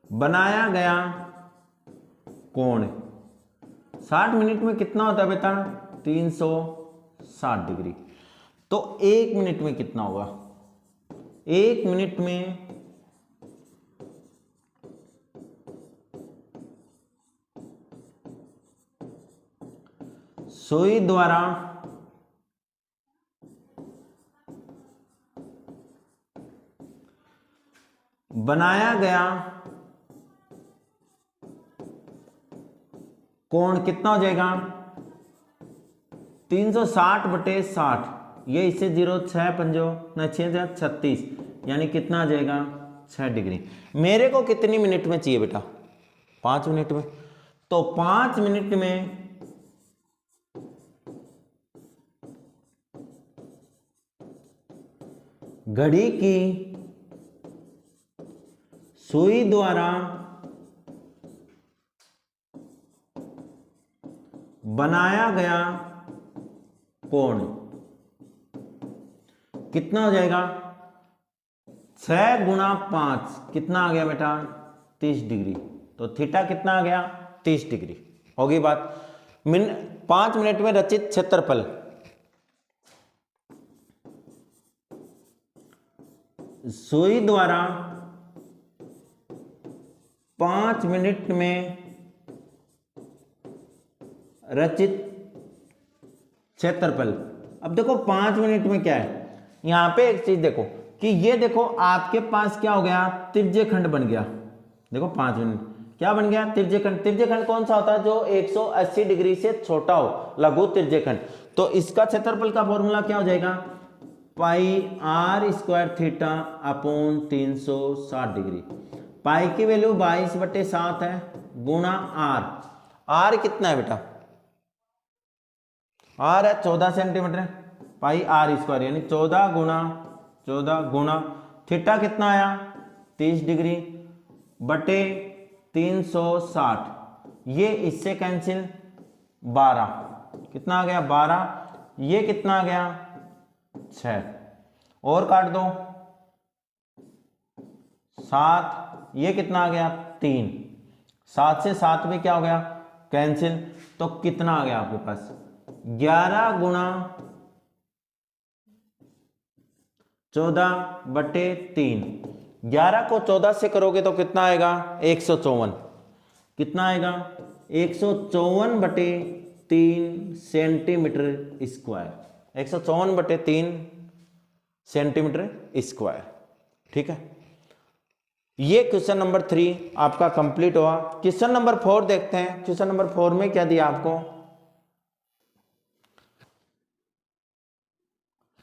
बनाया गया कोण 60 मिनट में कितना होता है बेटा 360 डिग्री। तो 1 मिनट में कितना होगा, 1 मिनट में सुई द्वारा बनाया गया कोण कितना हो जाएगा 360 बटे 60, ये इससे 0 6 पंजो न 6 36, यानी कितना आ जाएगा 6 डिग्री। मेरे को कितनी मिनट में चाहिए बेटा 5 मिनट में। तो 5 मिनट में घड़ी की सुई द्वारा बनाया गया कोण कितना हो जाएगा 6 गुणा 5 कितना आ गया बेटा 30 डिग्री। तो थीटा कितना आ गया 30 डिग्री। होगी बात। 5 मिनट में रचित क्षेत्रफल, सुई द्वारा 5 मिनट में रचित क्षेत्रफल। अब देखो 5 मिनट में क्या है, यहां पे एक चीज देखो कि ये देखो आपके पास क्या हो गया त्रिज्य खंड बन गया। देखो 5 मिनट क्या बन गया त्रिज्य खंड। त्रिज्य खंड कौन सा होता है जो 180 डिग्री से छोटा हो, लघु त्रिज्य खंड। तो इसका क्षेत्रफल का फॉर्मूला क्या हो जाएगा pi r square theta upon 360 degree. Pi की वैल्यू 22/7 है गुणा आर। आर कितना है बेटा आर है 14 सेंटीमीटर, पाई आर स्क्वायर यानी 14 गुणा थीटा कितना आया 30 डिग्री बटे 360, ये इससे कैंसिल 12 कितना आ गया 12, ये कितना आ गया 6 और काट दो 7, ये कितना आ गया 3, 7 से 7 में क्या हो गया कैंसिल। तो कितना आ गया आपके पास 11 गुणा 14/3। 11 को 14 से करोगे तो कितना आएगा 154, कितना आएगा 154/3 सेंटीमीटर स्क्वायर, 154/3 सेंटीमीटर स्क्वायर। ठीक है, ये क्वेश्चन नंबर 3 आपका कंप्लीट हुआ। क्वेश्चन नंबर 4 देखते हैं। क्वेश्चन नंबर 4 में क्या दिया आपको।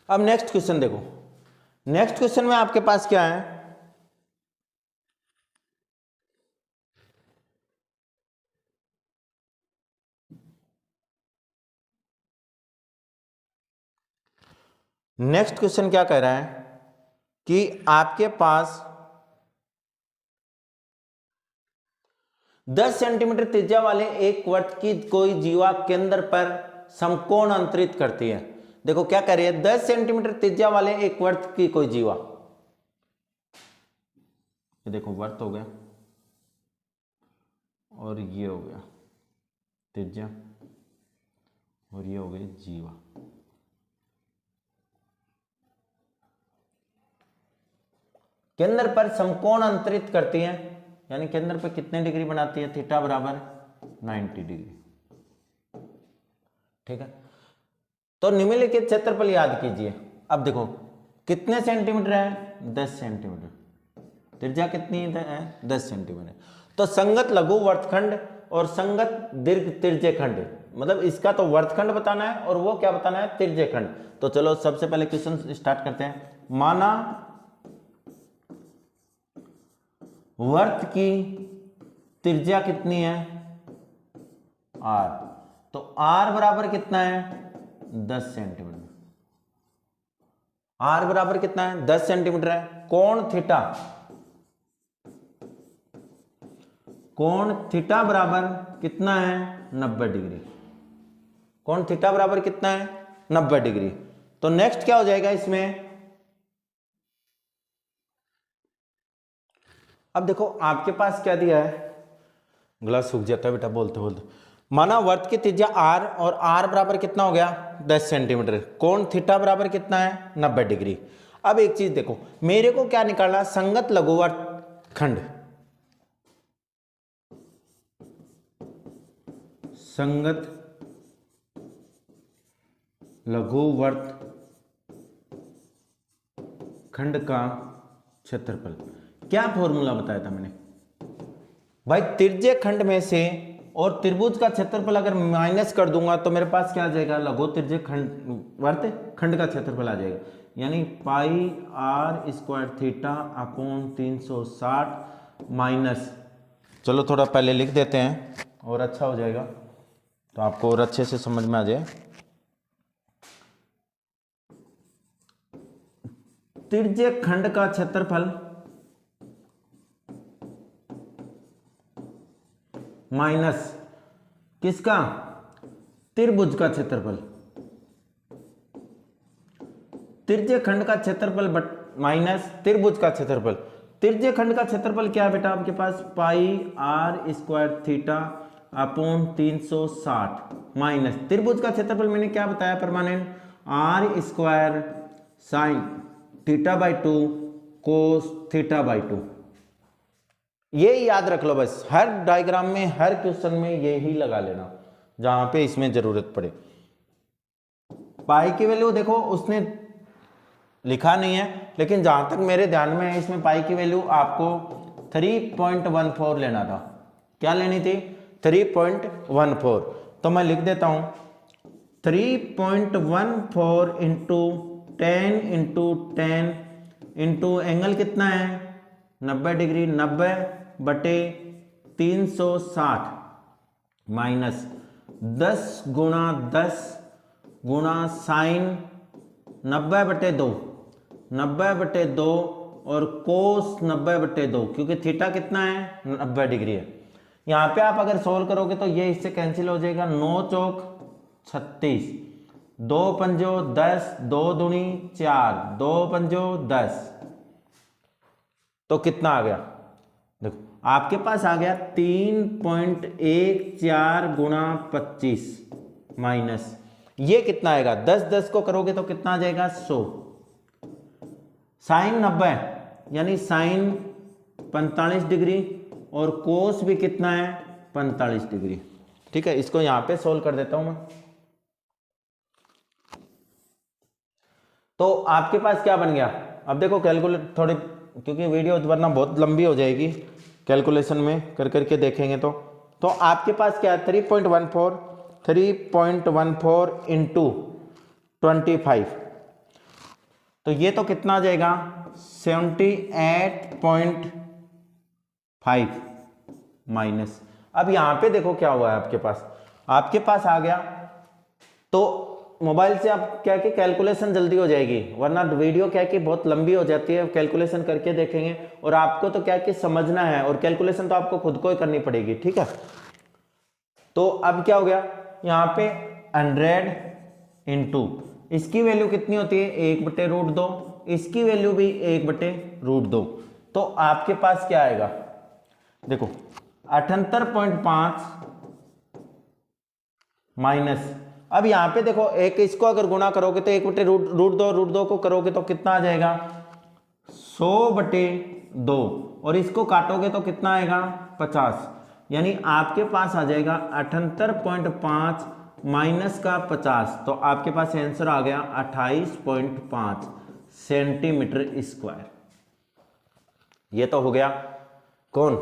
अब नेक्स्ट क्वेश्चन देखो। नेक्स्ट क्वेश्चन में आपके पास क्या है, नेक्स्ट क्वेश्चन क्या कह रहा है कि आपके पास 10 सेंटीमीटर त्रिज्या वाले एक वृत्त की कोई जीवा केंद्र पर समकोण अंतरित करती है। देखो क्या कह रही है 10 सेंटीमीटर त्रिज्या वाले एक वृत्त की कोई जीवा, ये देखो वर्त हो गया और ये हो गया त्रिज्या और ये हो गई जीवा। केंद्र पर समकोण अंतरित करती है, यानी केंद्र पर कितने डिग्री बनाती है, थीटा बराबर 90 डिग्री। ठीक है, तो निम्नलिखित क्षेत्रफल याद कीजिए। अब देखो कितने सेंटीमीटर है, 10 सेंटीमीटर। त्रिज्या कितनी है, 10 सेंटीमीटर। तो संगत लघु वर्तखंड और संगत दीर्घ त्रिज्यखंड, मतलब इसका तो वर्तखंड बताना है और वो क्या बताना है, त्रिज्यखंड। तो चलो सबसे पहले क्वेश्चन स्टार्ट करते हैं। माना वर्त की त्रिज्या कितनी है, r, तो r बराबर कितना है, 10 सेंटीमीटर। r बराबर कितना है, 10 सेंटीमीटर है। कोण थीटा, कोण थीटा बराबर कितना है, 90 डिग्री। कोण थीटा बराबर कितना है, 90 डिग्री। तो नेक्स्ट क्या हो जाएगा इसमें, अब देखो आपके पास क्या दिया है, गला सूख जाता है बेटा बोलते बोलते। माना वर्त की त्रिज्या r और r बराबर कितना हो गया, 10 सेंटीमीटर। कोण थीटा बराबर कितना है, 90 डिग्री। अब एक चीज देखो, मेरे को क्या निकालना, संगत लघुवर्त खंड, संगत लघुवर्त खंड का क्षेत्रफल। क्या फॉर्मूला बताया था मैंने भाई, त्रिज्य खंड में से और त्रिभुज का क्षेत्रफल अगर माइनस कर दूंगा तो मेरे पास क्या आ जाएगा, लघु त्रिज्य खंड वर्त खंड का क्षेत्रफल आ जाएगा, यानी पाई r square theta upon 360 minus, चलो थोड़ा पहले लिख देते हैं और अच्छा हो जाएगा तो आपको और अच्छे से समझ में आ जाए। त्रिज्य खंड का क्षेत्रफल माइनस किसका, त्रिभुज का क्षेत्रफल। त्रिज्य खंड का क्षेत्रफल माइनस त्रिभुज का क्षेत्रफल। त्रिज्य खंड का क्षेत्रफल क्या है बेटा आपके पास, पाई r square theta upon 360 minus त्रिभुज का क्षेत्रफल मैंने क्या बताया, permanent r square sine theta by 2 cos theta by 2। ये याद रख लो बस, हर डायग्राम में हर क्वेश्चन में ये ही लगा लेना जहां पे इसमें जरूरत पड़े। पाई की वैल्यू देखो उसने लिखा नहीं है, लेकिन जहां तक मेरे ध्यान में है इसमें पाई की वैल्यू आपको 3.14 लेना था। क्या लेनी थी, 3.14। तो मैं लिख देता हूं 3.14 इंटू 10 इंटू 10 इंटू एंगल कितना है, 90 डिग्री, 90 बटे 360 माइनस 10 गुणा 10 गुणा साइन 90 बटे 2, 90 बटे 2 और कोस 90 बटे 2, क्योंकि थीटा कितना है, 90 डिग्री है। यहाँ पे आप अगर सोल्व करोगे तो ये इससे कैंसिल हो जाएगा, 9 चौक 36, 2 पंजो 10, 2 दूनी 4, 2 पंजो 10, तो कितना आ गया, देखो आपके पास आ गया 3.14 गुणा 25 माइनस ये कितना आएगा, 10 10 को करोगे तो कितना आ जाएगा 100, साइन 90 यानी साइन 45 डिग्री और कोस भी कितना है 45 डिग्री। ठीक है, इसको यहां पे सोल्व कर देता हूं मैं। तो आपके पास क्या बन गया, अब देखो कैलकुलेट थोड़ी, क्योंकि वीडियो वरना बहुत लंबी हो जाएगी, कैलकुलेशन में कर करके देखेंगे तो आपके पास क्या है 3.14 इंटू 25, तो ये तो कितना आ जाएगा 78.5 माइनस। अब यहां पे देखो क्या हुआ है आपके पास आ गया, तो मोबाइल से आप क्या कि कैलकुलेशन जल्दी हो जाएगी, वरना वीडियो क्या कि बहुत लंबी हो जाती है, कैलकुलेशन करके देखेंगे और आपको तो क्या कि समझना है और कैलकुलेशन तो आपको खुद को ही करनी पड़ेगी। ठीक है, तो अब क्या हो गया यहाँ पे 100 इंटू इसकी वैल्यू कितनी होती है 1/√2, इसकी वैल्यू भी 1/√2, तो आपके पास क्या आएगा, देखो 78.5 माइनस, अब यहां पे देखो एक इसको अगर गुणा करोगे तो 1/√2 को करोगे तो कितना आ जाएगा 100/2 और इसको काटोगे तो कितना आएगा 50, यानी आपके पास आ जाएगा 78.5 माइनस का 50, तो आपके पास आंसर आ गया 28.5 सेंटीमीटर स्क्वायर। ये तो हो गया कौन,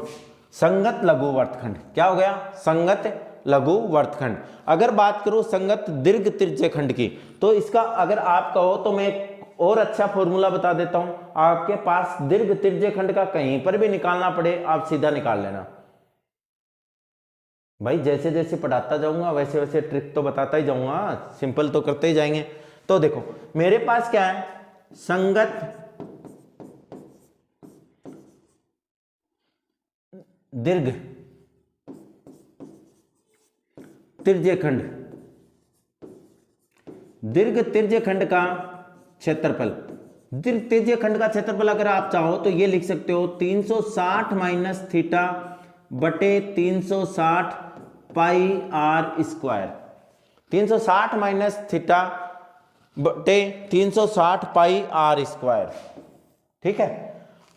संगत लघु वर्तखंड। क्या हो गया, संगत लघु वर्तखंड। अगर बात करूं संगत दीर्घ त्रिज्य खंड की, तो इसका अगर आप कहो तो मैं और अच्छा फॉर्मूला बता देता हूं, आपके पास दीर्घ त्रिज्य खंड का कहीं पर भी निकालना पड़े आप सीधा निकाल लेना। भाई जैसे जैसे पढ़ाता जाऊंगा वैसे वैसे ट्रिक तो बताता ही जाऊंगा, सिंपल तो करते ही जाएंगे। तो देखो मेरे पास क्या है, संगत दीर्घ त्रिज्य खंड, दीर्घ त्रिज्य खंड का क्षेत्रफल, दीर्घ त्रिज्य खंड का क्षेत्रफल अगर आप चाहो तो ये लिख सकते हो 360 माइनस थीटा बटे 360 पाई आर स्क्वायर, 360 माइनस थीटा बटे 360 पाई आर स्क्वायर। ठीक है,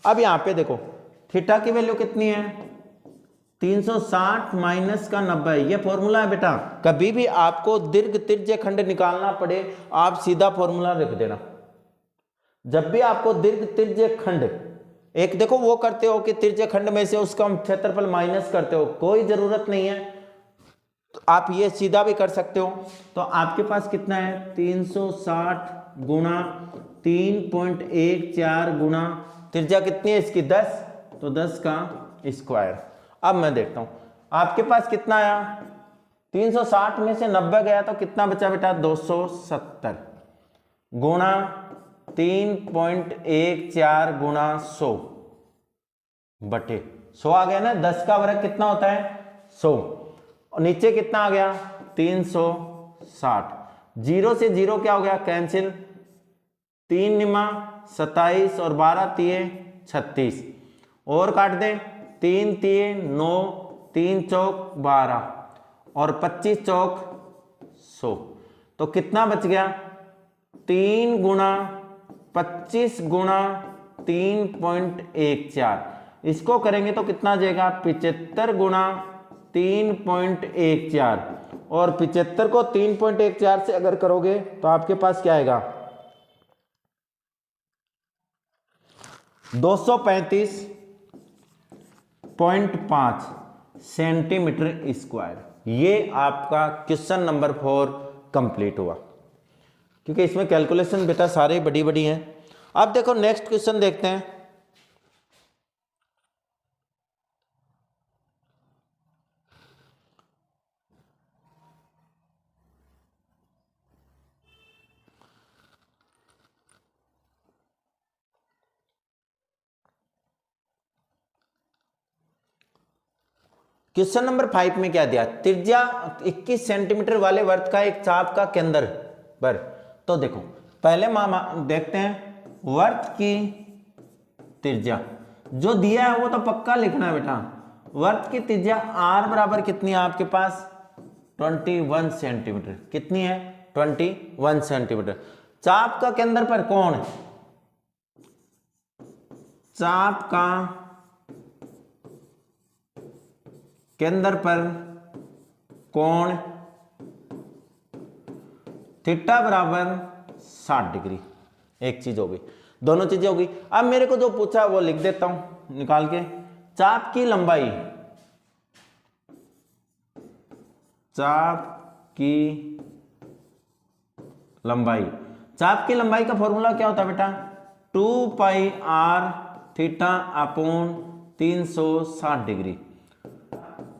अब यहां पे देखो थीटा की वैल्यू कितनी है 360 माइनस का 90, ये फॉर्मूला है बेटा। कभी भी आपको दीर्घ त्रिज्य खंड निकालना पड़े आप सीधा फॉर्मूला लिख देना। जब भी आपको दीर्घ त्रिज्य खंड, एक देखो वो करते हो कि त्रिज्य खंड में से उसका क्षेत्रफल माइनस करते हो, कोई जरूरत नहीं है, तो आप ये सीधा भी कर सकते हो। तो आपके पास कितना है 360 गुणा 3.14 गुणा त्रिज्या कितनी है इसकी 10, तो 10 का स्क्वायर। अब मैं देखता हूं आपके पास कितना आया, 360 में से 90 गया तो कितना बचा बेटा 270 गुणा 3.14 गुणा 100 बटे 100 आ गया ना, 10 का वर्ग कितना होता है 100, और नीचे कितना आ गया 360, 0 से 0 क्या हो गया कैंसिल, 3 निमा 27 और 12 तिये 36, और काट दें 3 तिये 9, 3 चौक 12 और 25 चौक 100, तो कितना बच गया 3 गुणा 25 गुणा 3.14, इसको करेंगे तो कितना आ जाएगा 75 गुणा 3.14, और 75 को 3.14 से अगर करोगे तो आपके पास क्या आएगा 235.5 सेंटीमीटर स्क्वायर। ये आपका क्वेश्चन नंबर 4 कंप्लीट हुआ, क्योंकि इसमें कैलकुलेशन बेटा सारे बड़ी बड़ी हैं। अब देखो नेक्स्ट क्वेश्चन देखते हैं। क्वेश्चन नंबर 5 में क्या दिया, त्रिज्या 21 सेंटीमीटर वाले वर्त का एक चाप का केंद्र पर। तो देखो पहले मामा देखते हैं वर्त की त्रिज्या, जो दिया है वो तो पक्का लिखना है बेटा। वर्त की त्रिज्या r बराबर कितनी है आपके पास 21 सेंटीमीटर, कितनी है 21 सेंटीमीटर। चाप का केंद्र पर कौन है, चाप का केंद्र पर कोण थीटा बराबर 60 डिग्री, एक चीज होगी, दोनों चीजें होगी। अब मेरे को जो पूछा वो लिख देता हूं निकाल के। चाप की लंबाई, चाप की लंबाई, चाप की लंबाई का फॉर्मूला क्या होता है बेटा 2 pi r theta upon 360 degree,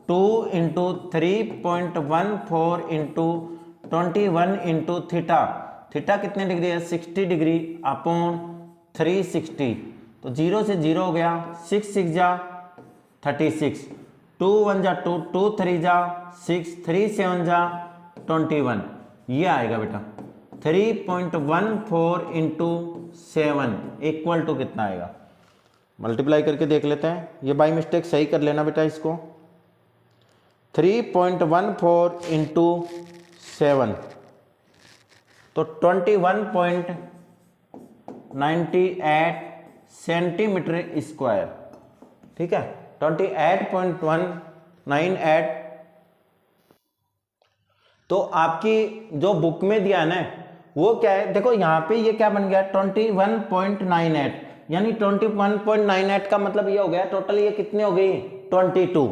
2 into 3.14 into 21 into theta, theta कितने डिग्री है 60 डिग्री अपॉन 360, तो 0 से 0 हो गया, 6 6 जा 36, 2 1 जा 2, 2 3 जा 6, 3 7 जा 21, ये आएगा बेटा 3.14 इंटू 7 इक्वल टू कितना आएगा मल्टीप्लाई करके देख लेते हैं, ये बाई मिस्टेक सही कर लेना बेटा इसको। 3.14 इंटू 7 तो 21.98 सेंटीमीटर स्क्वायर। ठीक है, 28.198। तो आपकी जो बुक में दिया है ना वो क्या है, देखो यहाँ पे ये क्या बन गया 21.98, यानी 21.98 का मतलब ये हो गया टोटल ये कितनी हो गई 22।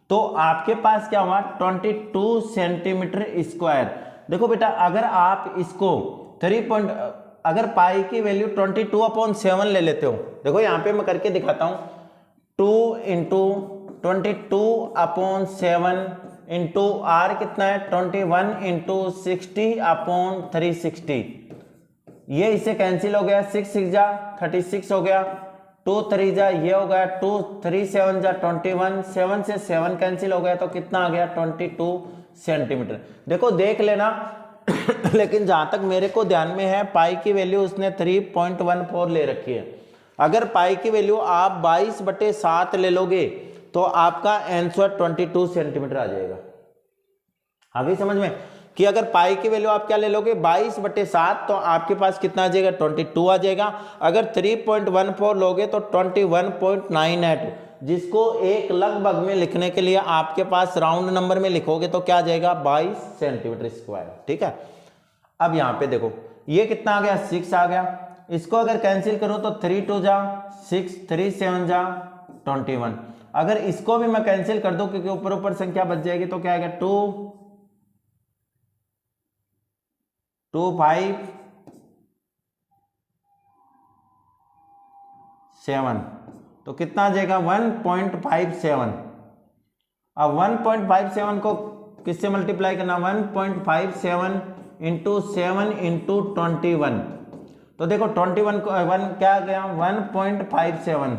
तो आपके पास क्या हुआ 22 सेंटीमीटर स्क्वायर। देखो बेटा अगर आप इसको अगर पाई की वैल्यू 22/7 ले लेते हो, देखो यहाँ पे मैं करके दिखाता हूँ, 2 इंटू 22/7 इंटू आर कितना है 21 इंटू 60/360। ये इससे कैंसिल हो गया, 6 6 जा 36 हो गया, 2 3 जा ये हो गया 2 3 7 जा 21, 7 से 7 कैंसिल हो गया तो कितना आ गया 22 सेंटीमीटर। देखो देख लेना लेकिन जहां तक मेरे को ध्यान में है पाई की वैल्यू उसने 3.14 ले रखी है। अगर पाई की वैल्यू आप 22/7 ले लोगे तो आपका आंसर 22 सेंटीमीटर आ जाएगा। आगे समझ में कि अगर पाई की वैल्यू आप क्या ले लोगे 22/7 तो आपके पास कितना आ जाएगा 22 आ जाएगा। अगर 3.14 लोगे तो 21.98, जिसको एक लगभग में लिखने के लिए आपके पास राउंड नंबर में लिखोगे तो क्या आ जाएगा 22 सेंटीमीटर स्क्वायर। ठीक है, अब यहाँ पे देखो ये कितना आ गया 6 आ गया, इसको अगर कैंसिल करो तो 3 2 जा 6 3 7 जा 21। अगर इसको भी मैं कैंसिल कर दूं क्योंकि ऊपर ऊपर संख्या बच जाएगी तो क्या आएगा 2 2 5 7 तो कितना आ जाएगा 1.57। अब 1.57 को किससे मल्टीप्लाई करना 1.57 इंटू 7 इंटू 21। तो देखो 21 को 1 क्या आ गया 1.57।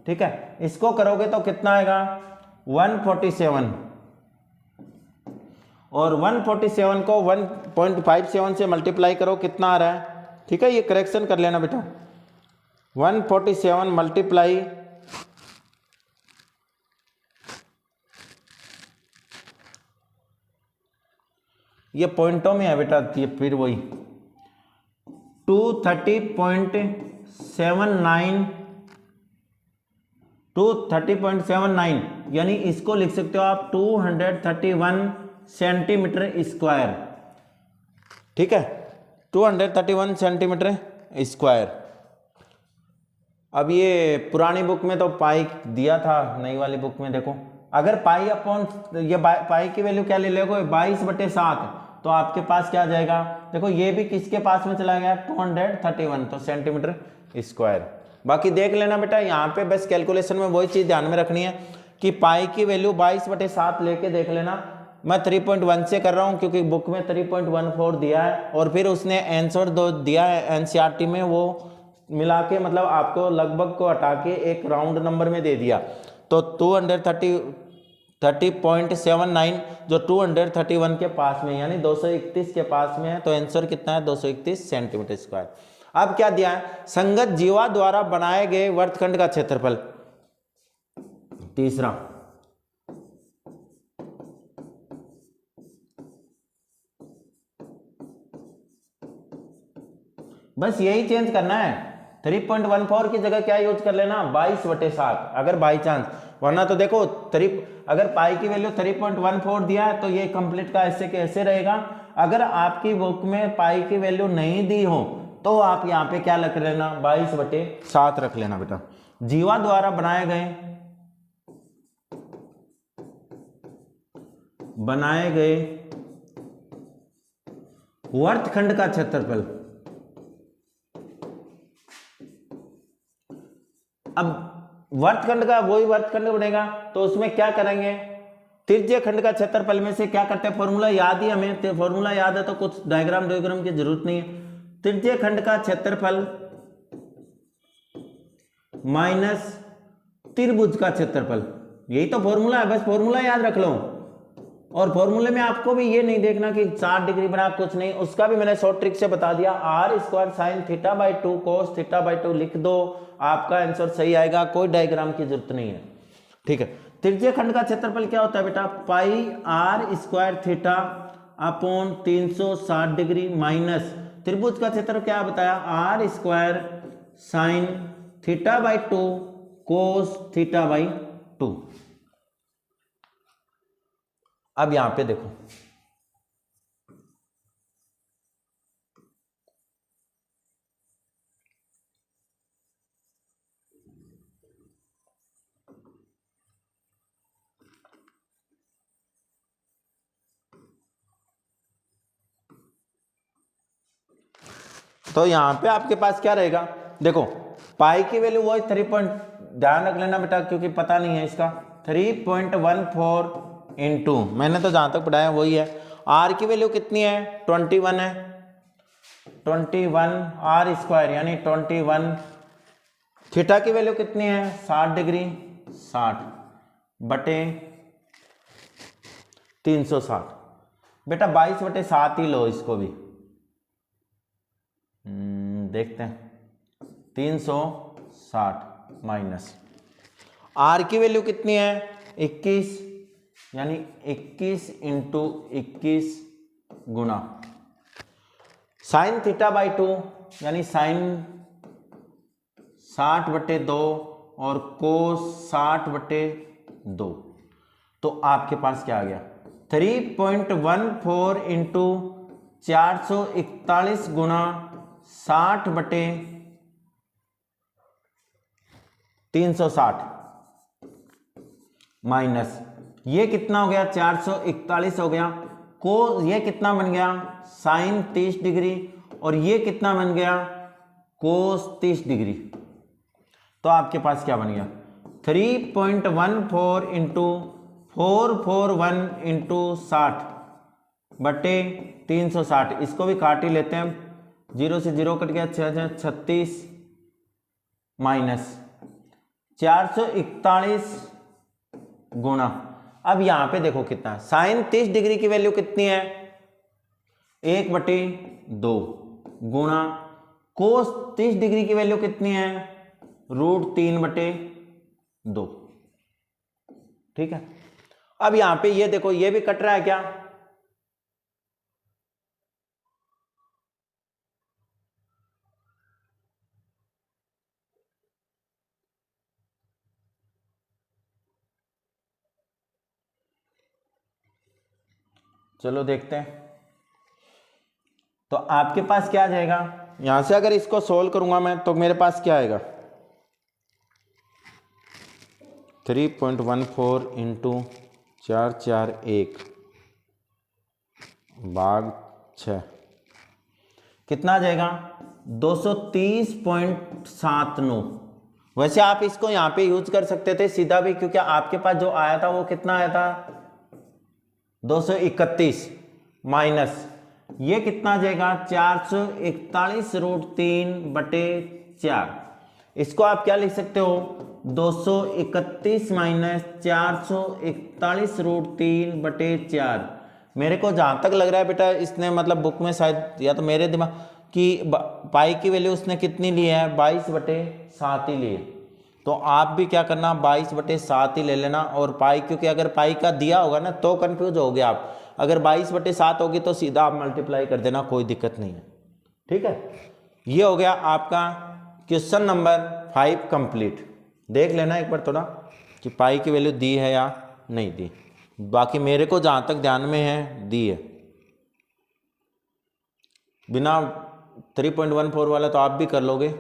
ठीक है, इसको करोगे तो कितना आएगा 147 और 147 को 1.57 से मल्टीप्लाई करो कितना आ रहा है। ठीक है, ये करेक्शन कर लेना बेटा 147 मल्टीप्लाई ये पॉइंटों में है बेटा, ये फिर वही 230.79 यानी इसको लिख सकते हो आप 231 सेंटीमीटर स्क्वायर। ठीक है, 231 सेंटीमीटर स्क्वायर। अब ये पुरानी बुक में तो पाई दिया था, नई वाली बुक में देखो अगर पाई अपॉन ये पाई की वैल्यू क्या ले लोगे 22/7 तो आपके पास क्या आ जाएगा। देखो ये भी किसके पास में चला गया 231 तो सेंटीमीटर स्क्वायर। बाकी देख लेना बेटा यहाँ पे बस कैलकुलेशन में वही चीज ध्यान में रखनी है कि पाई की वैल्यू 22/7 लेके देख लेना। मैं 3.1 से कर रहा हूँ क्योंकि बुक में 3.14 दिया है और फिर उसने आंसर दो दिया है एनसीईआरटी में, वो मिला के मतलब आपको लगभग को हटा के एक राउंड नंबर में दे दिया। तो 230.79 जो 231 के पास में यानी 231 के पास में है तो आंसर कितना है 231 सेंटीमीटर स्क्वायर। अब क्या दिया है संगत जीवा द्वारा बनाए गए वर्तखंड का क्षेत्रफल। तीसरा बस यही चेंज करना है, 3.14 की जगह क्या यूज कर लेना 22/7 अगर बाई चांस, वरना तो देखो अगर पाई की वैल्यू 3.14 दिया है तो ये कंप्लीट का ऐसे कैसे रहेगा। अगर आपकी बुक में पाई की वैल्यू नहीं दी हो तो आप यहाँ पे क्या रख लेना 22/7 रख लेना बेटा। जीवा द्वारा बनाए गए वर्तखंड का क्षेत्रफल। अब वर्तखंड का वही वर्तखंड बनेगा तो उसमें क्या करेंगे त्रिज्य खंड का क्षेत्रफल में से क्या करते हैं फॉर्मूला याद ही हमें, फॉर्मूला याद है तो कुछ डायग्राम की जरूरत नहीं है। त्रिज्य खंड का क्षेत्रफल माइनस त्रिभुज का क्षेत्रफल, यही तो फॉर्मूला है, बस फॉर्मूला याद रख लो। और फॉर्मूले में आपको भी ये नहीं देखना कि 60 डिग्री बना, कुछ नहीं, उसका भी मैंने शॉर्ट ट्रिक से बता दिया। R square sine theta by 2 cos theta by 2 लिख दो, आपका आंसर सही आएगा, कोई डायग्राम की जरूरत नहीं है। ठीक है, त्रिज्यीय खंड का क्षेत्रफल क्या होता है बेटा, pi r square theta upon 360 degree minus त्रिभुज का क्षेत्र क्या बताया, r square sine theta by 2 cos theta by 2। अब यहां पे देखो, तो यहां पे आपके पास क्या रहेगा, देखो पाई की वैल्यू वही 3 ध्यान रख लेना बेटा क्योंकि पता नहीं है इसका, 3.14 इंटू, मैंने तो जहां तक पढ़ाया वही है। आर की वैल्यू कितनी है, 21 है, 21 आर स्क्वायर यानी 21। थीटा की वैल्यू कितनी है, 60 डिग्री, 60 बटे 360। बेटा 22 बटे 7 ही लो इसको भी, देखते हैं 360 माइनस आर की वैल्यू कितनी है 21 यानी 21 into 21 Guna sign theta by 2 यानी साइन 60 बटे 2 और कोस 60 बटे 2। तो आपके पास क्या आ गया 3.14 इंटू 441 गुना 60 बटे 360 माइनस ये कितना हो गया 441 हो गया, को ये कितना बन गया साइन 30 डिग्री और ये कितना बन गया कोस 30 डिग्री। तो आपके पास क्या बन गया 3.14 इंटू 441 इंटू 60 बटे 360, इसको भी काट ही लेते हैं, 0 से 0 कट गया 36 माइनस 441 गुना, अब यहां पे देखो कितना है साइन 30 डिग्री की वैल्यू कितनी है 1/2 गुना कोस 30 डिग्री की वैल्यू कितनी है √3/2। ठीक है, अब यहां पे ये देखो ये भी कट रहा है क्या, चलो देखते हैं। तो आपके पास क्या आ जाएगा, यहां से अगर इसको सोल्व करूंगा मैं तो मेरे पास क्या आएगा 3.14 इंटू 441 भाग 6 कितना आ जाएगा 230.79। वैसे आप इसको यहां पे यूज कर सकते थे सीधा भी, क्योंकि आपके पास जो आया था वो कितना आया था 231 माइनस ये कितना आ जाएगा 441√3/4। इसको आप क्या लिख सकते हो 231 माइनस 441√3/4। मेरे को जहां तक लग रहा है बेटा इसने मतलब बुक में शायद या तो मेरे दिमाग की पाई की वैल्यू उसने कितनी ली है 22/7 ही ली है। तो आप भी क्या करना 22/7 ही ले लेना, और पाई क्योंकि अगर पाई का दिया होगा ना तो कंफ्यूज हो गया आप, अगर 22/7 होगी तो सीधा आप मल्टीप्लाई कर देना, कोई दिक्कत नहीं है। ठीक है, ये हो गया आपका क्वेश्चन नंबर 5 कंप्लीट। देख लेना एक बार थोड़ा कि पाई की वैल्यू दी है या नहीं दी, बाकी मेरे को जहां तक ध्यान में है दी है, बिना 3.14 वाला तो आप भी कर लोगे।